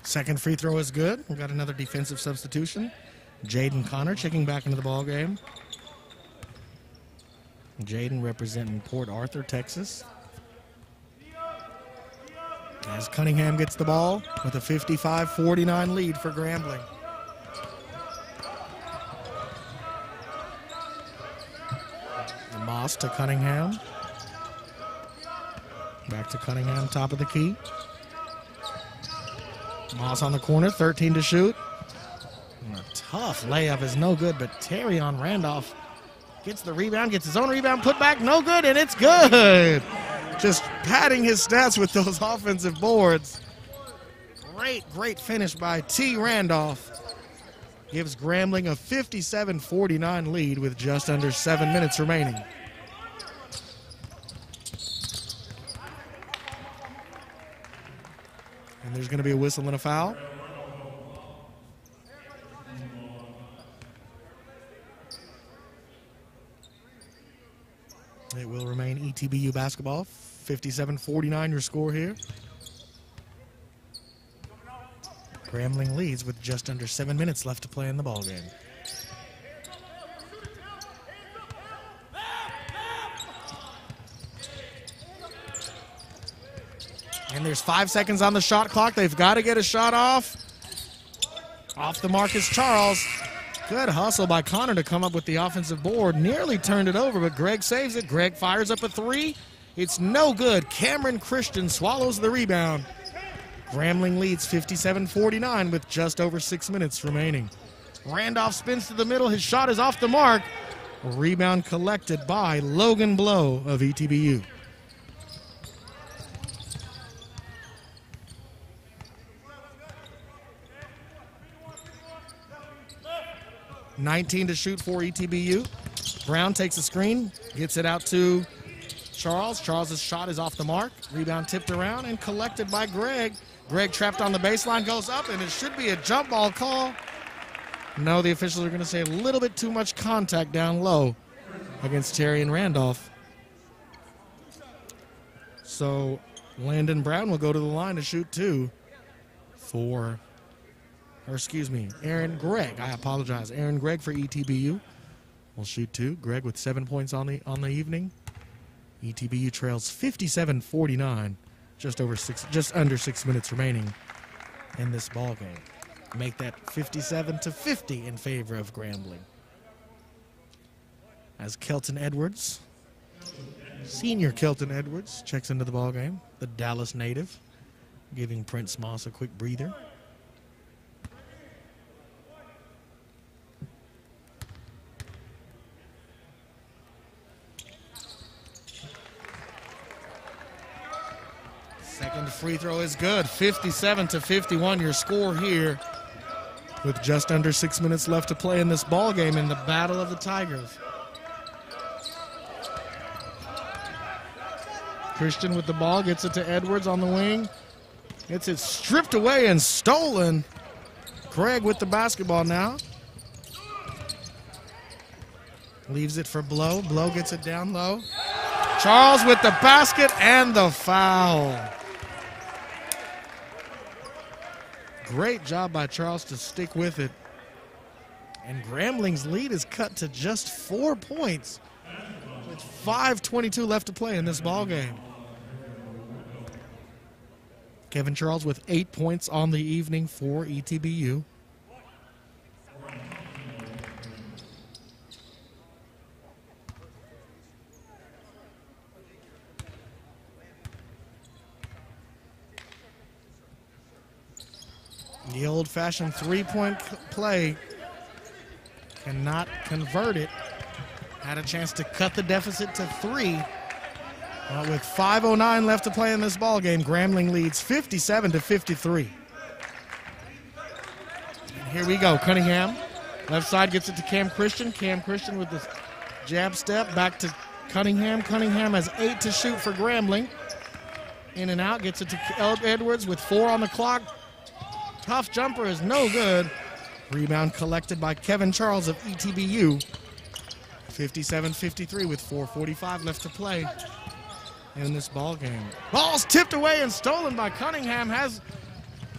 Second free throw is good. We've got another defensive substitution. Jaden Connor checking back into the ball game. Jaden representing Port Arthur, Texas. As Cunningham gets the ball with a 55-49 lead for Grambling. Moss to Cunningham. Back to Cunningham, top of the key. Moss on the corner, 13 to shoot. And a tough layup is no good, but Terrion Randolph gets the rebound, gets his own rebound, put back, no good, and it's good. Just padding his stats with those offensive boards. Great finish by T. Randolph. Gives Grambling a 57-49 lead with just under 7 minutes remaining. And there's going to be a whistle and a foul. It will remain ETBU basketball. 57-49 your score here. Grambling leads with just under 7 minutes left to play in the ballgame. And there's 5 seconds on the shot clock. They've got to get a shot off. Off the mark is Charles. Good hustle by Connor to come up with the offensive board. Nearly turned it over, but Greg saves it. Greg fires up a three. It's no good. Cameron Christian swallows the rebound. Grambling leads 57-49 with just over 6 minutes remaining. Randolph spins to the middle. His shot is off the mark. Rebound collected by Logan Blow of ETBU. .19 to shoot for ETBU. Brown takes a screen, gets it out to Charles. Charles' shot is off the mark. Rebound tipped around and collected by Greg. Greg trapped on the baseline, goes up, and it should be a jump ball call. No, the officials are going to say a little bit too much contact down low against Terry and Randolph. So Landon Brown will go to the line to shoot two for, or excuse me, Aaron Gregg. I apologize. Aaron Gregg for ETBU will shoot two. Gregg with 7 points on the evening. ETBU trails 57-49. Just under 6 minutes remaining in this ball game. Make that 57-50 in favor of Grambling. As Kelton Edwards, senior Kelton Edwards, checks into the ball game, the Dallas native, giving Prince Moss a quick breather. Second free throw is good. 57-51 your score here with just under 6 minutes left to play in this ball game in the Battle of the Tigers. Christian with the ball, gets it to Edwards on the wing. Gets it stripped away and stolen. Craig with the basketball now. Leaves it for Blow. Blow gets it down low. Charles with the basket and the foul. Great job by Charles to stick with it. And Grambling's lead is cut to just 4 points. With 5:22 left to play in this ball game. Kevin Charles with 8 points on the evening for ETBU. The old-fashioned three-point play cannot convert it. Had a chance to cut the deficit to 3. With 5:09 left to play in this ball game, Grambling leads 57-53. And here we go, Cunningham. Left side gets it to Cam Christian. Cam Christian with the jab step back to Cunningham. Cunningham has 8 to shoot for Grambling. In and out, gets it to Edwards with 4 on the clock. Tough jumper is no good. Rebound collected by Kevin Charles of ETBU. 57-53 with 4:45 left to play in this ball game. Ball's tipped away and stolen by Cunningham. Has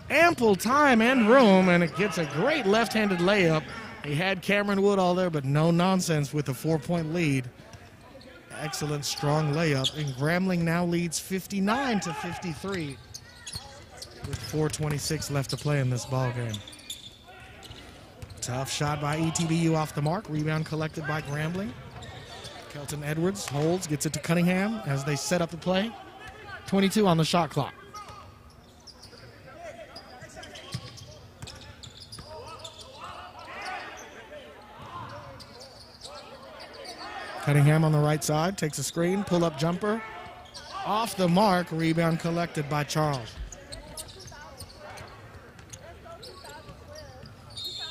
ample time and room, and it gets a great left-handed layup. He had Cameron Wood all there, but no nonsense with a 4-point lead. Excellent, strong layup, and Grambling now leads 59-53. with 4:26 left to play in this ball game. Tough shot by ETBU off the mark. Rebound collected by Grambling. Kelton Edwards holds, gets it to Cunningham as they set up the play. 22 on the shot clock. Cunningham on the right side, takes a screen, pull-up jumper. Off the mark, rebound collected by Charles.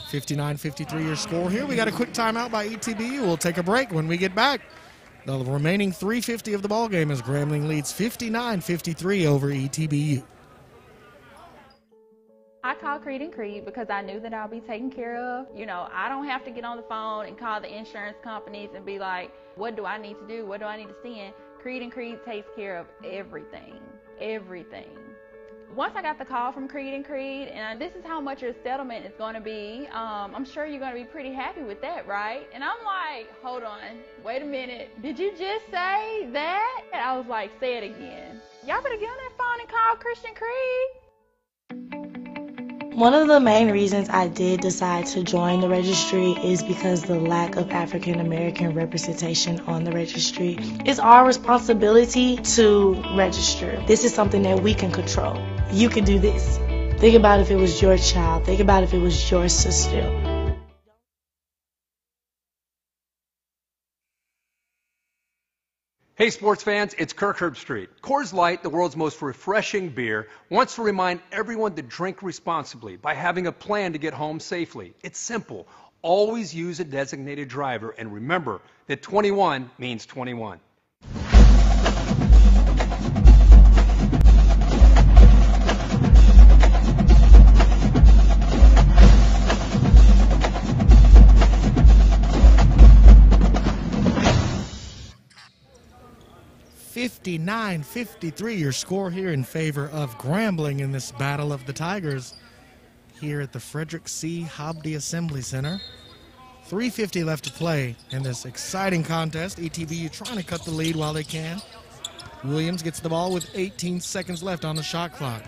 59-53 your score here. We got a quick timeout by ETBU. We'll take a break. When we get back, the remaining 3:50 of the ball game as Grambling leads 59-53 over ETBU. I called Creed & Creed because I knew that I'll be taken care of. You know, I don't have to get on the phone and call the insurance companies and be like, what do I need to do? What do I need to send? Creed & Creed takes care of everything. Everything. Once I got the call from Creed & Creed, and this is how much your settlement is going to be, I'm sure you're going to be pretty happy with that, right? And I'm like, hold on, wait a minute. Did you just say that? And I was like, say it again. Y'all better get on that phone and call Christian Creed. One of the main reasons I did decide to join the registry is because the lack of African American representation on the registry. It's our responsibility to register. This is something that we can control. You can do this. Think about if it was your child. Think about if it was your sister. Hey sports fans, it's Kirk Herbstreit. Coors Light, the world's most refreshing beer, wants to remind everyone to drink responsibly by having a plan to get home safely. It's simple. Always use a designated driver, and remember that 21 means 21. (59-53) your score here in favor of Grambling in this Battle of the Tigers here at the Frederick C. Hobdy Assembly Center. 3:50 left to play in this exciting contest. ETBU trying to cut the lead while they can. Williams gets the ball with 18 seconds left on the shot clock.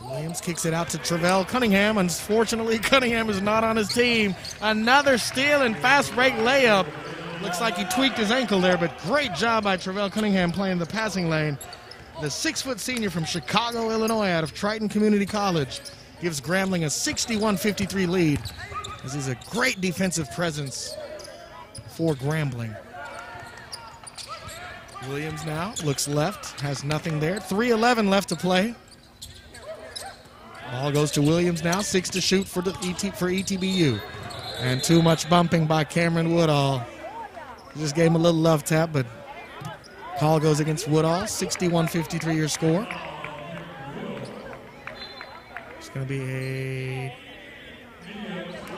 Williams kicks it out to Travell Cunningham. Unfortunately, Cunningham is not on his team. Another steal and fast break layup. Looks like he tweaked his ankle there, but great job by Travell Cunningham playing the passing lane. The 6-foot senior from Chicago, Illinois, out of Triton Community College, gives Grambling a 61-53 lead, as he's a great defensive presence for Grambling. Williams now looks left, has nothing there. 3:11 left to play. Ball goes to Williams now, 6 to shoot for ETBU. And too much bumping by Cameron Woodall. Just gave him a little love tap, but call goes against Woodall. 61-53 your score. It's going to be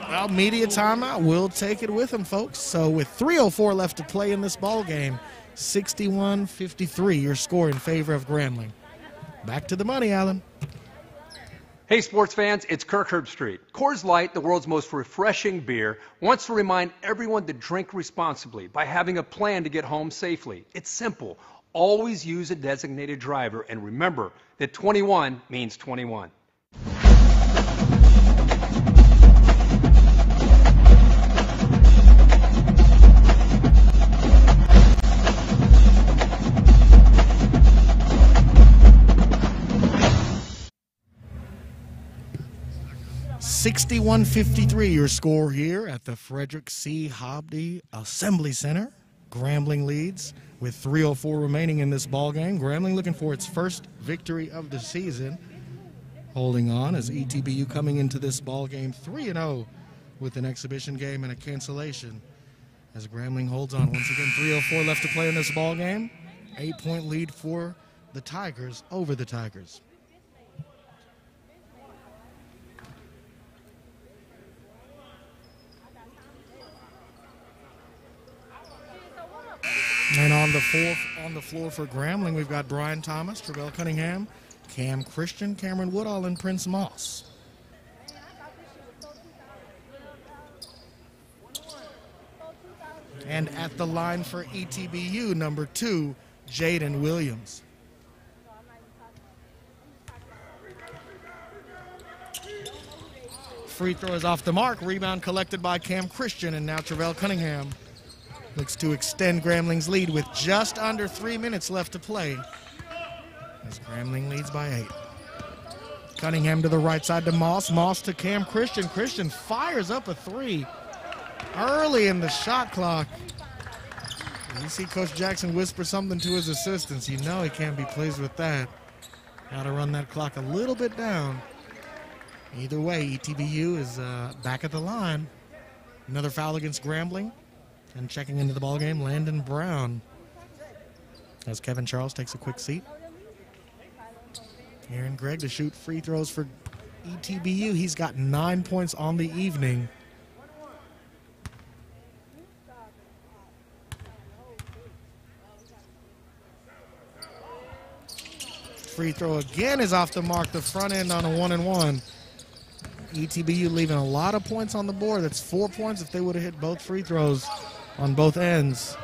a media timeout. We'll take it with him, folks. So with 3:04 left to play in this ball game, 61-53 your score in favor of Grambling. Back to the money, Alan. Hey sports fans, it's Kirk Herbstreit. Coors Light, the world's most refreshing beer, wants to remind everyone to drink responsibly by having a plan to get home safely. It's simple. Always use a designated driver, and remember that 21 means 21. (61-53) your score here at the Frederick C. Hobdy Assembly Center. Grambling leads with 3:04 remaining in this ball game. Grambling looking for its first victory of the season. Holding on as ETBU coming into this ball game 3-0 with an exhibition game and a cancellation. As Grambling holds on once again, 3:04 left to play in this ball game. 8-point lead for the Tigers over the Tigers. And on the floor for Grambling, we've got Brian Thomas, Travell Cunningham, Cam Christian, Cameron Woodall, and Prince Moss. And at the line for ETBU, number 2, Jaden Williams. free throw is off the mark. Rebound collected by Cam Christian, and now Travell Cunningham looks to extend Grambling's lead with just under 3 minutes left to play, as Grambling leads by 8. Cunningham to the right side to Moss. Moss to Cam Christian. Christian fires up a three early in the shot clock. You see Coach Jackson whisper something to his assistants. You know he can't be pleased with that. Got to run that clock a little bit down. Either way, ETBU is back at the line. Another foul against Grambling. And checking into the ballgame, Landon Brown. As Kevin Charles takes a quick seat. Aaron Gregg to shoot free throws for ETBU. He's got 9 points on the evening. Free throw again is off the mark. The front end on a 1-and-1. ETBU leaving a lot of points on the board. That's 4 points if they would have hit both free throws on both ends.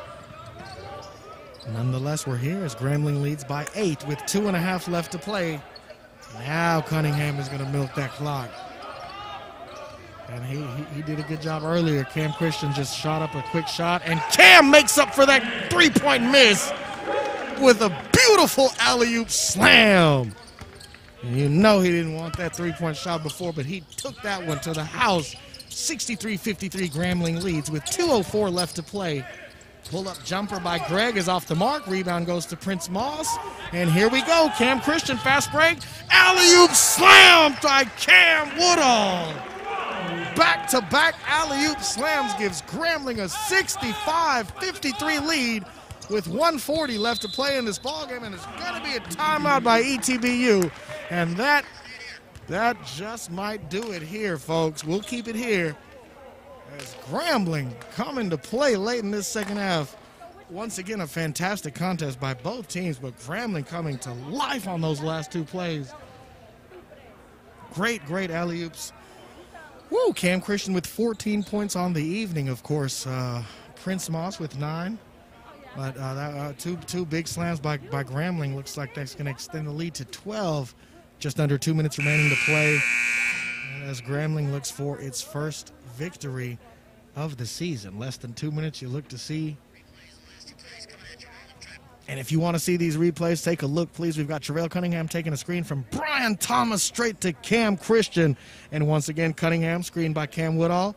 Nonetheless, we're here as Grambling leads by 8 with 2.5 left to play. Now Cunningham is going to milk that clock. And he did a good job earlier. Cam Christian just shot up a quick shot, and Cam makes up for that three-point miss with a beautiful alley-oop slam. And you know he didn't want that three-point shot before, but he took that one to the house. 63-53 Grambling leads with 2:04 left to play. Pull-up jumper by Gregg is off the mark. Rebound goes to Prince Moss. And here we go. Cam Christian, fast break. Alley-oop slam by Cam Woodall. Back-to-back alley-oop slams gives Grambling a 65-53 lead with 1:40 left to play in this ballgame. And it's going to be a timeout by ETBU. And that just might do it here, folks. We'll keep it here. As Grambling coming to play late in this second half. Once again, a fantastic contest by both teams, but Grambling coming to life on those last two plays. Great alley-oops. Woo, Cam Christian with 14 points on the evening, of course. Prince Moss with 9. But two big slams by Grambling. Looks like that's going to extend the lead to 12. Just under 2 minutes remaining to play. As Grambling looks for its first victory of the season. Less than 2 minutes, you look to see. And if you want to see these replays, take a look, please. We've got Travell Cunningham taking a screen from Brian Thomas straight to Cam Christian. And once again, Cunningham screened by Cam Woodall.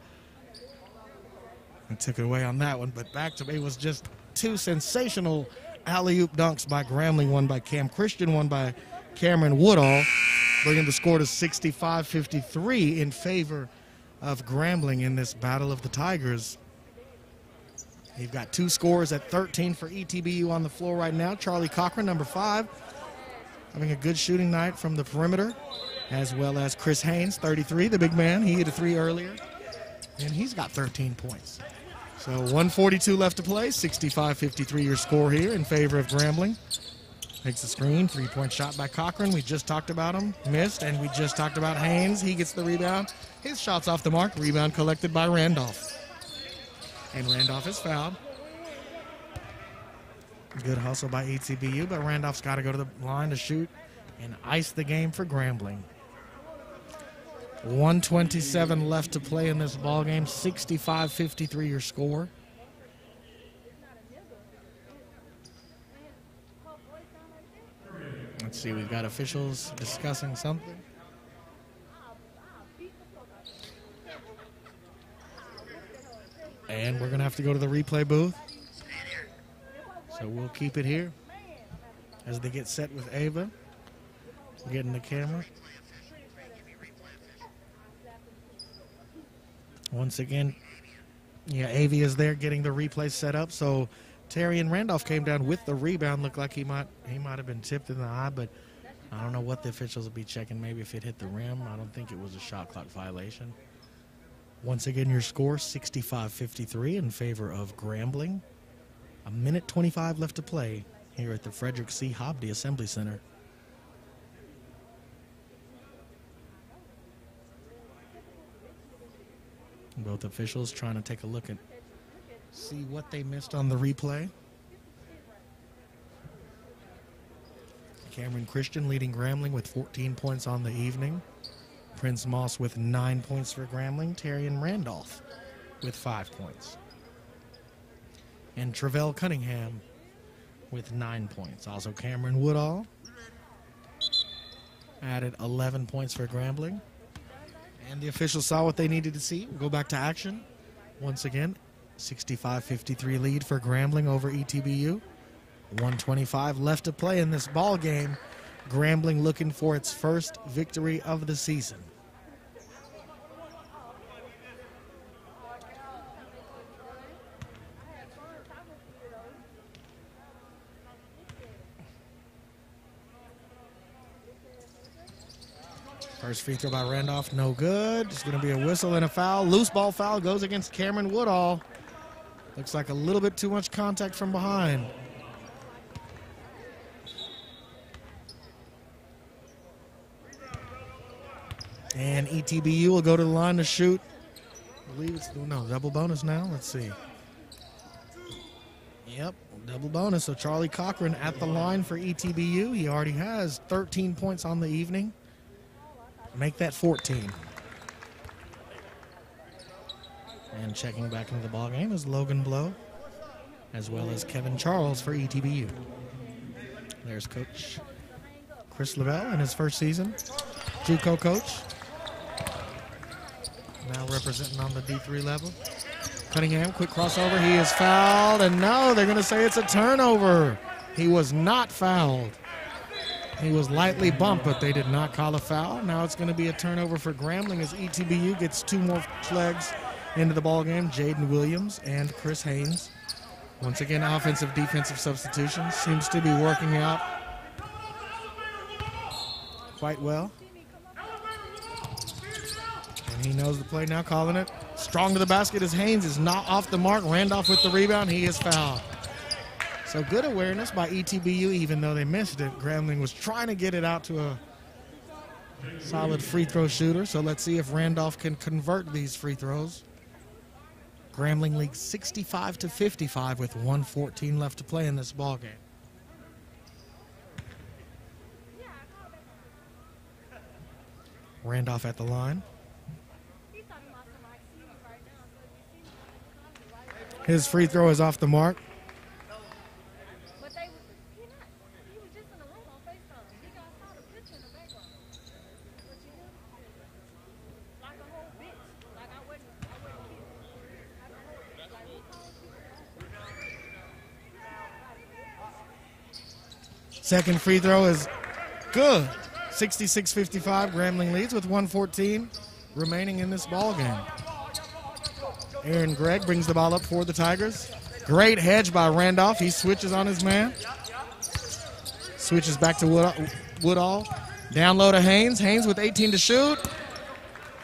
And took it away on that one, but back to it was just two sensational alley-oop dunks by Grambling, one by Cam Christian, one by Cameron Woodall, bringing the score to 65-53 in favor of Grambling in this Battle of the Tigers. You've got two scores at 13 for ETBU on the floor right now. Charlie Cochran, number 5, having a good shooting night from the perimeter, as well as Chris Haynes, 33, the big man. He hit a 3 earlier, and he's got 13 points. So 1:42 left to play, 65-53 your score here in favor of Grambling. Takes the screen, 3-point shot by Cochran. We just talked about him, missed, and we just talked about Haynes. He gets the rebound. His shot's off the mark. Rebound collected by Randolph. And Randolph is fouled. Good hustle by ETBU, but Randolph's got to go to the line to shoot and ice the game for Grambling. 1:27 left to play in this ballgame, 65-53 your score. Let's see, we've got officials discussing something. And we're going to have to go to the replay booth. So we'll keep it here as they get set with Ava. Getting the camera. Once again, yeah, Avi is there getting the replay set up. So Terry and Randolph came down with the rebound. Looked like he might have been tipped in the eye, but I don't know what the officials will be checking. Maybe if it hit the rim. I don't think it was a shot clock violation. Once again, your score, 65-53 in favor of Grambling. 1:25 left to play here at the Frederick C. Hobdy Assembly Center. Both officials trying to take a look and see what they missed on the replay. Cameron Christian leading Grambling with 14 points on the evening. Prince Moss with 9 points for Grambling. Terrian Randolph with 5 points. And Travell Cunningham with 9 points. Also Cameron Woodall added 11 points for Grambling. And the officials saw what they needed to see. We'll go back to action. Once again, 65-53 lead for Grambling over ETBU. 1:25 left to play in this ball game. Grambling looking for its first victory of the season. First free throw by Randolph, no good. It's going to be a whistle and a foul. Loose ball foul goes against Cameron Woodall. Looks like a little bit too much contact from behind. And ETBU will go to the line to shoot. I believe it's, no, double bonus now. Let's see. Yep, double bonus. So Charlie Cochran at the line for ETBU. He already has 13 points on the evening. Make that 14. And checking back into the ballgame is Logan Blow, as well as Kevin Charles for ETBU. There's Coach Chris Lavelle in his first season. JUCO coach. Now representing on the D3 level. Cunningham, quick crossover. He is fouled, and no, they're going to say it's a turnover. He was not fouled. He was lightly bumped, but they did not call a foul. Now it's going to be a turnover for Grambling as ETBU gets 2 more legs into the ballgame. Jaden Williams and Chris Haynes. Once again, offensive, defensive substitution. Seems to be working out quite well. And he knows the play now, calling it. Strong to the basket as Haynes is not off the mark. Randolph with the rebound. He is fouled. So good awareness by ETBU, even though they missed it. Grambling was trying to get it out to a solid free throw shooter. So let's see if Randolph can convert these free throws. Grambling leads 65-55 with 1:14 left to play in this ball game. Randolph at the line. His free throw is off the mark. Second free throw is good. 66-55, Grambling leads with 1:14 remaining in this ball game. Aaron Gregg brings the ball up for the Tigers. Great hedge by Randolph. He switches on his man. Switches back to Woodall. Down low to Haynes. Haynes with 18 to shoot.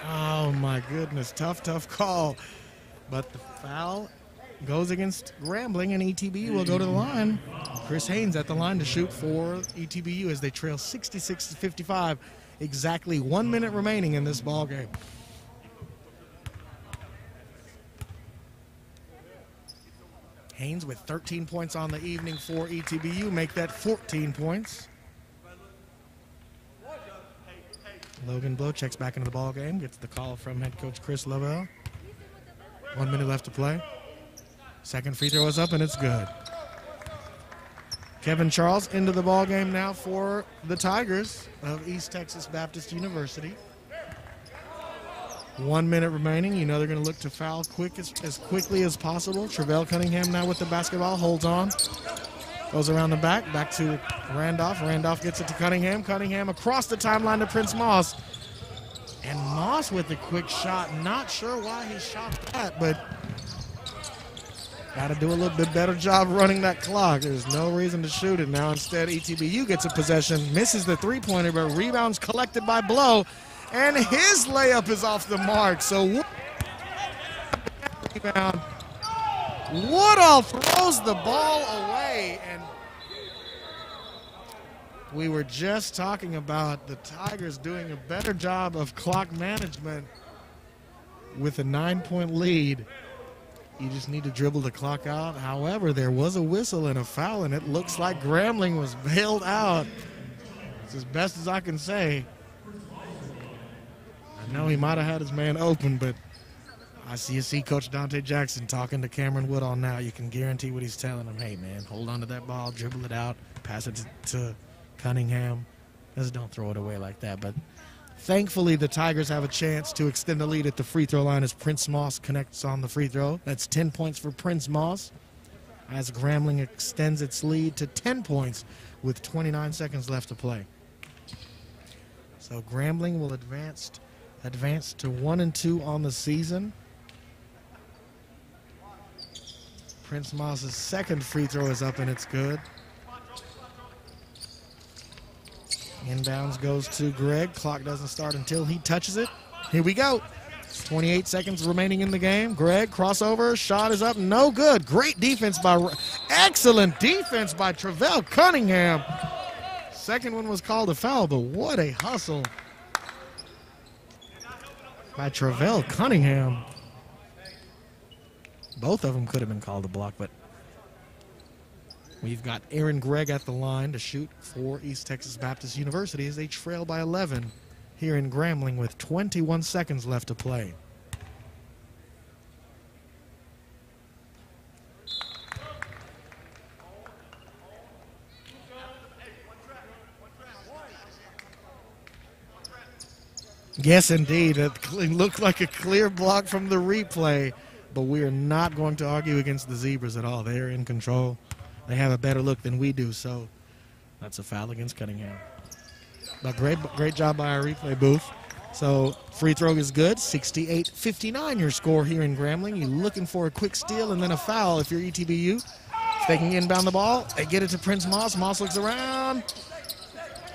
Oh my goodness, tough call. But the foul goes against Grambling, and ETBU will go to the line. Chris Haynes at the line to shoot for ETBU as they trail 66-55. Exactly 1 minute remaining in this ball game. Haynes with 13 points on the evening for ETBU, make that 14 points. Logan Blow checks back into the ball game, gets the call from head coach Chris Lavelle. 1 minute left to play. Second free throw is up, and it's good. Kevin Charles into the ball game now for the Tigers of East Texas Baptist University. 1 minute remaining. You know they're going to look to foul as quickly as possible. Travell Cunningham now with the basketball, holds on. Goes around the back to Randolph. Randolph gets it to Cunningham. Cunningham across the timeline to Prince Moss. And Moss with a quick shot. Not sure why he shot that, but got to do a little bit better job running that clock. There's no reason to shoot it now. Instead, ETBU gets a possession, misses the three-pointer, but rebounds collected by Blow, and his layup is off the mark. So rebound. Woodall throws the ball away, and we were just talking about the Tigers doing a better job of clock management with a 9-point lead. You just need to dribble the clock out. However, there was a whistle and a foul, and it looks like Grambling was bailed out. It's as best as I can say. No, he might have had his man open, but you see Coach Dante Jackson talking to Cameron Woodall now. You can guarantee what he's telling him. Hey, man, hold on to that ball, dribble it out, pass it to Cunningham. Just don't throw it away like that. But thankfully, the Tigers have a chance to extend the lead at the free throw line as Prince Moss connects on the free throw. That's 10 points for Prince Moss as Grambling extends its lead to 10 points with 29 seconds left to play. So Grambling will advance to 1-2 on the season. Prince Moss's second free throw is up and it's good. Inbounds goes to Greg. Clock doesn't start until he touches it. Here we go. 28 seconds remaining in the game. Greg, crossover, shot is up, no good. Great defense excellent defense by Travell Cunningham. Second one was called a foul, but what a hustle by Travell Cunningham. Both of them could have been called a block, but we've got Aaron Gregg at the line to shoot for East Texas Baptist University as they trail by 11 here in Grambling with 21 seconds left to play. Yes, indeed. It looked like a clear block from the replay, but we are not going to argue against the Zebras at all. They are in control. They have a better look than we do, so that's a foul against Cunningham. But great job by our replay booth. So free throw is good. 68-59 your score here in Grambling. You're looking for a quick steal and then a foul if you're ETBU. If they can inbound the ball, they get it to Prince Moss. Moss looks around.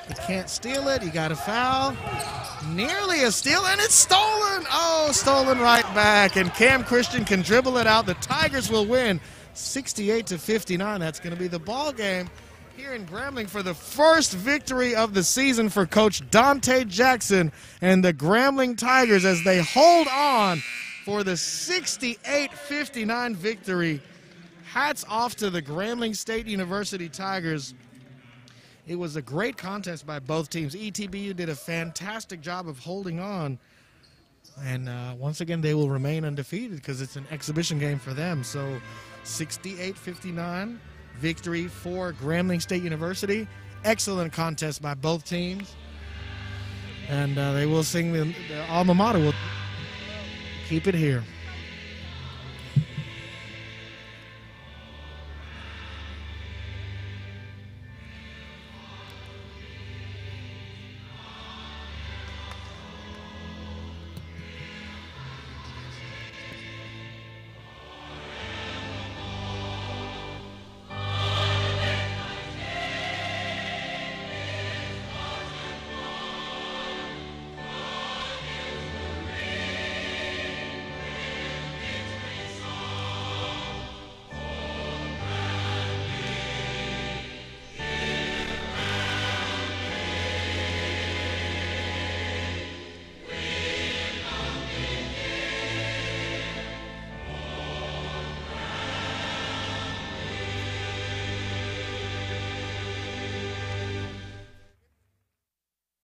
He can't steal it. He got a foul. Nearly a steal, and it's stolen. Oh, stolen right back. And Cam Christian can dribble it out. The Tigers will win 68-59. That's going to be the ball game here in Grambling for the first victory of the season for Coach Dante Jackson and the Grambling Tigers as they hold on for the 68-59 victory. Hats off to the Grambling State University Tigers. It was a great contest by both teams. ETBU did a fantastic job of holding on. And once again, they will remain undefeated because it's an exhibition game for them. So 68-59 victory for Grambling State University. Excellent contest by both teams. And they will sing the alma mater. We'll keep it here.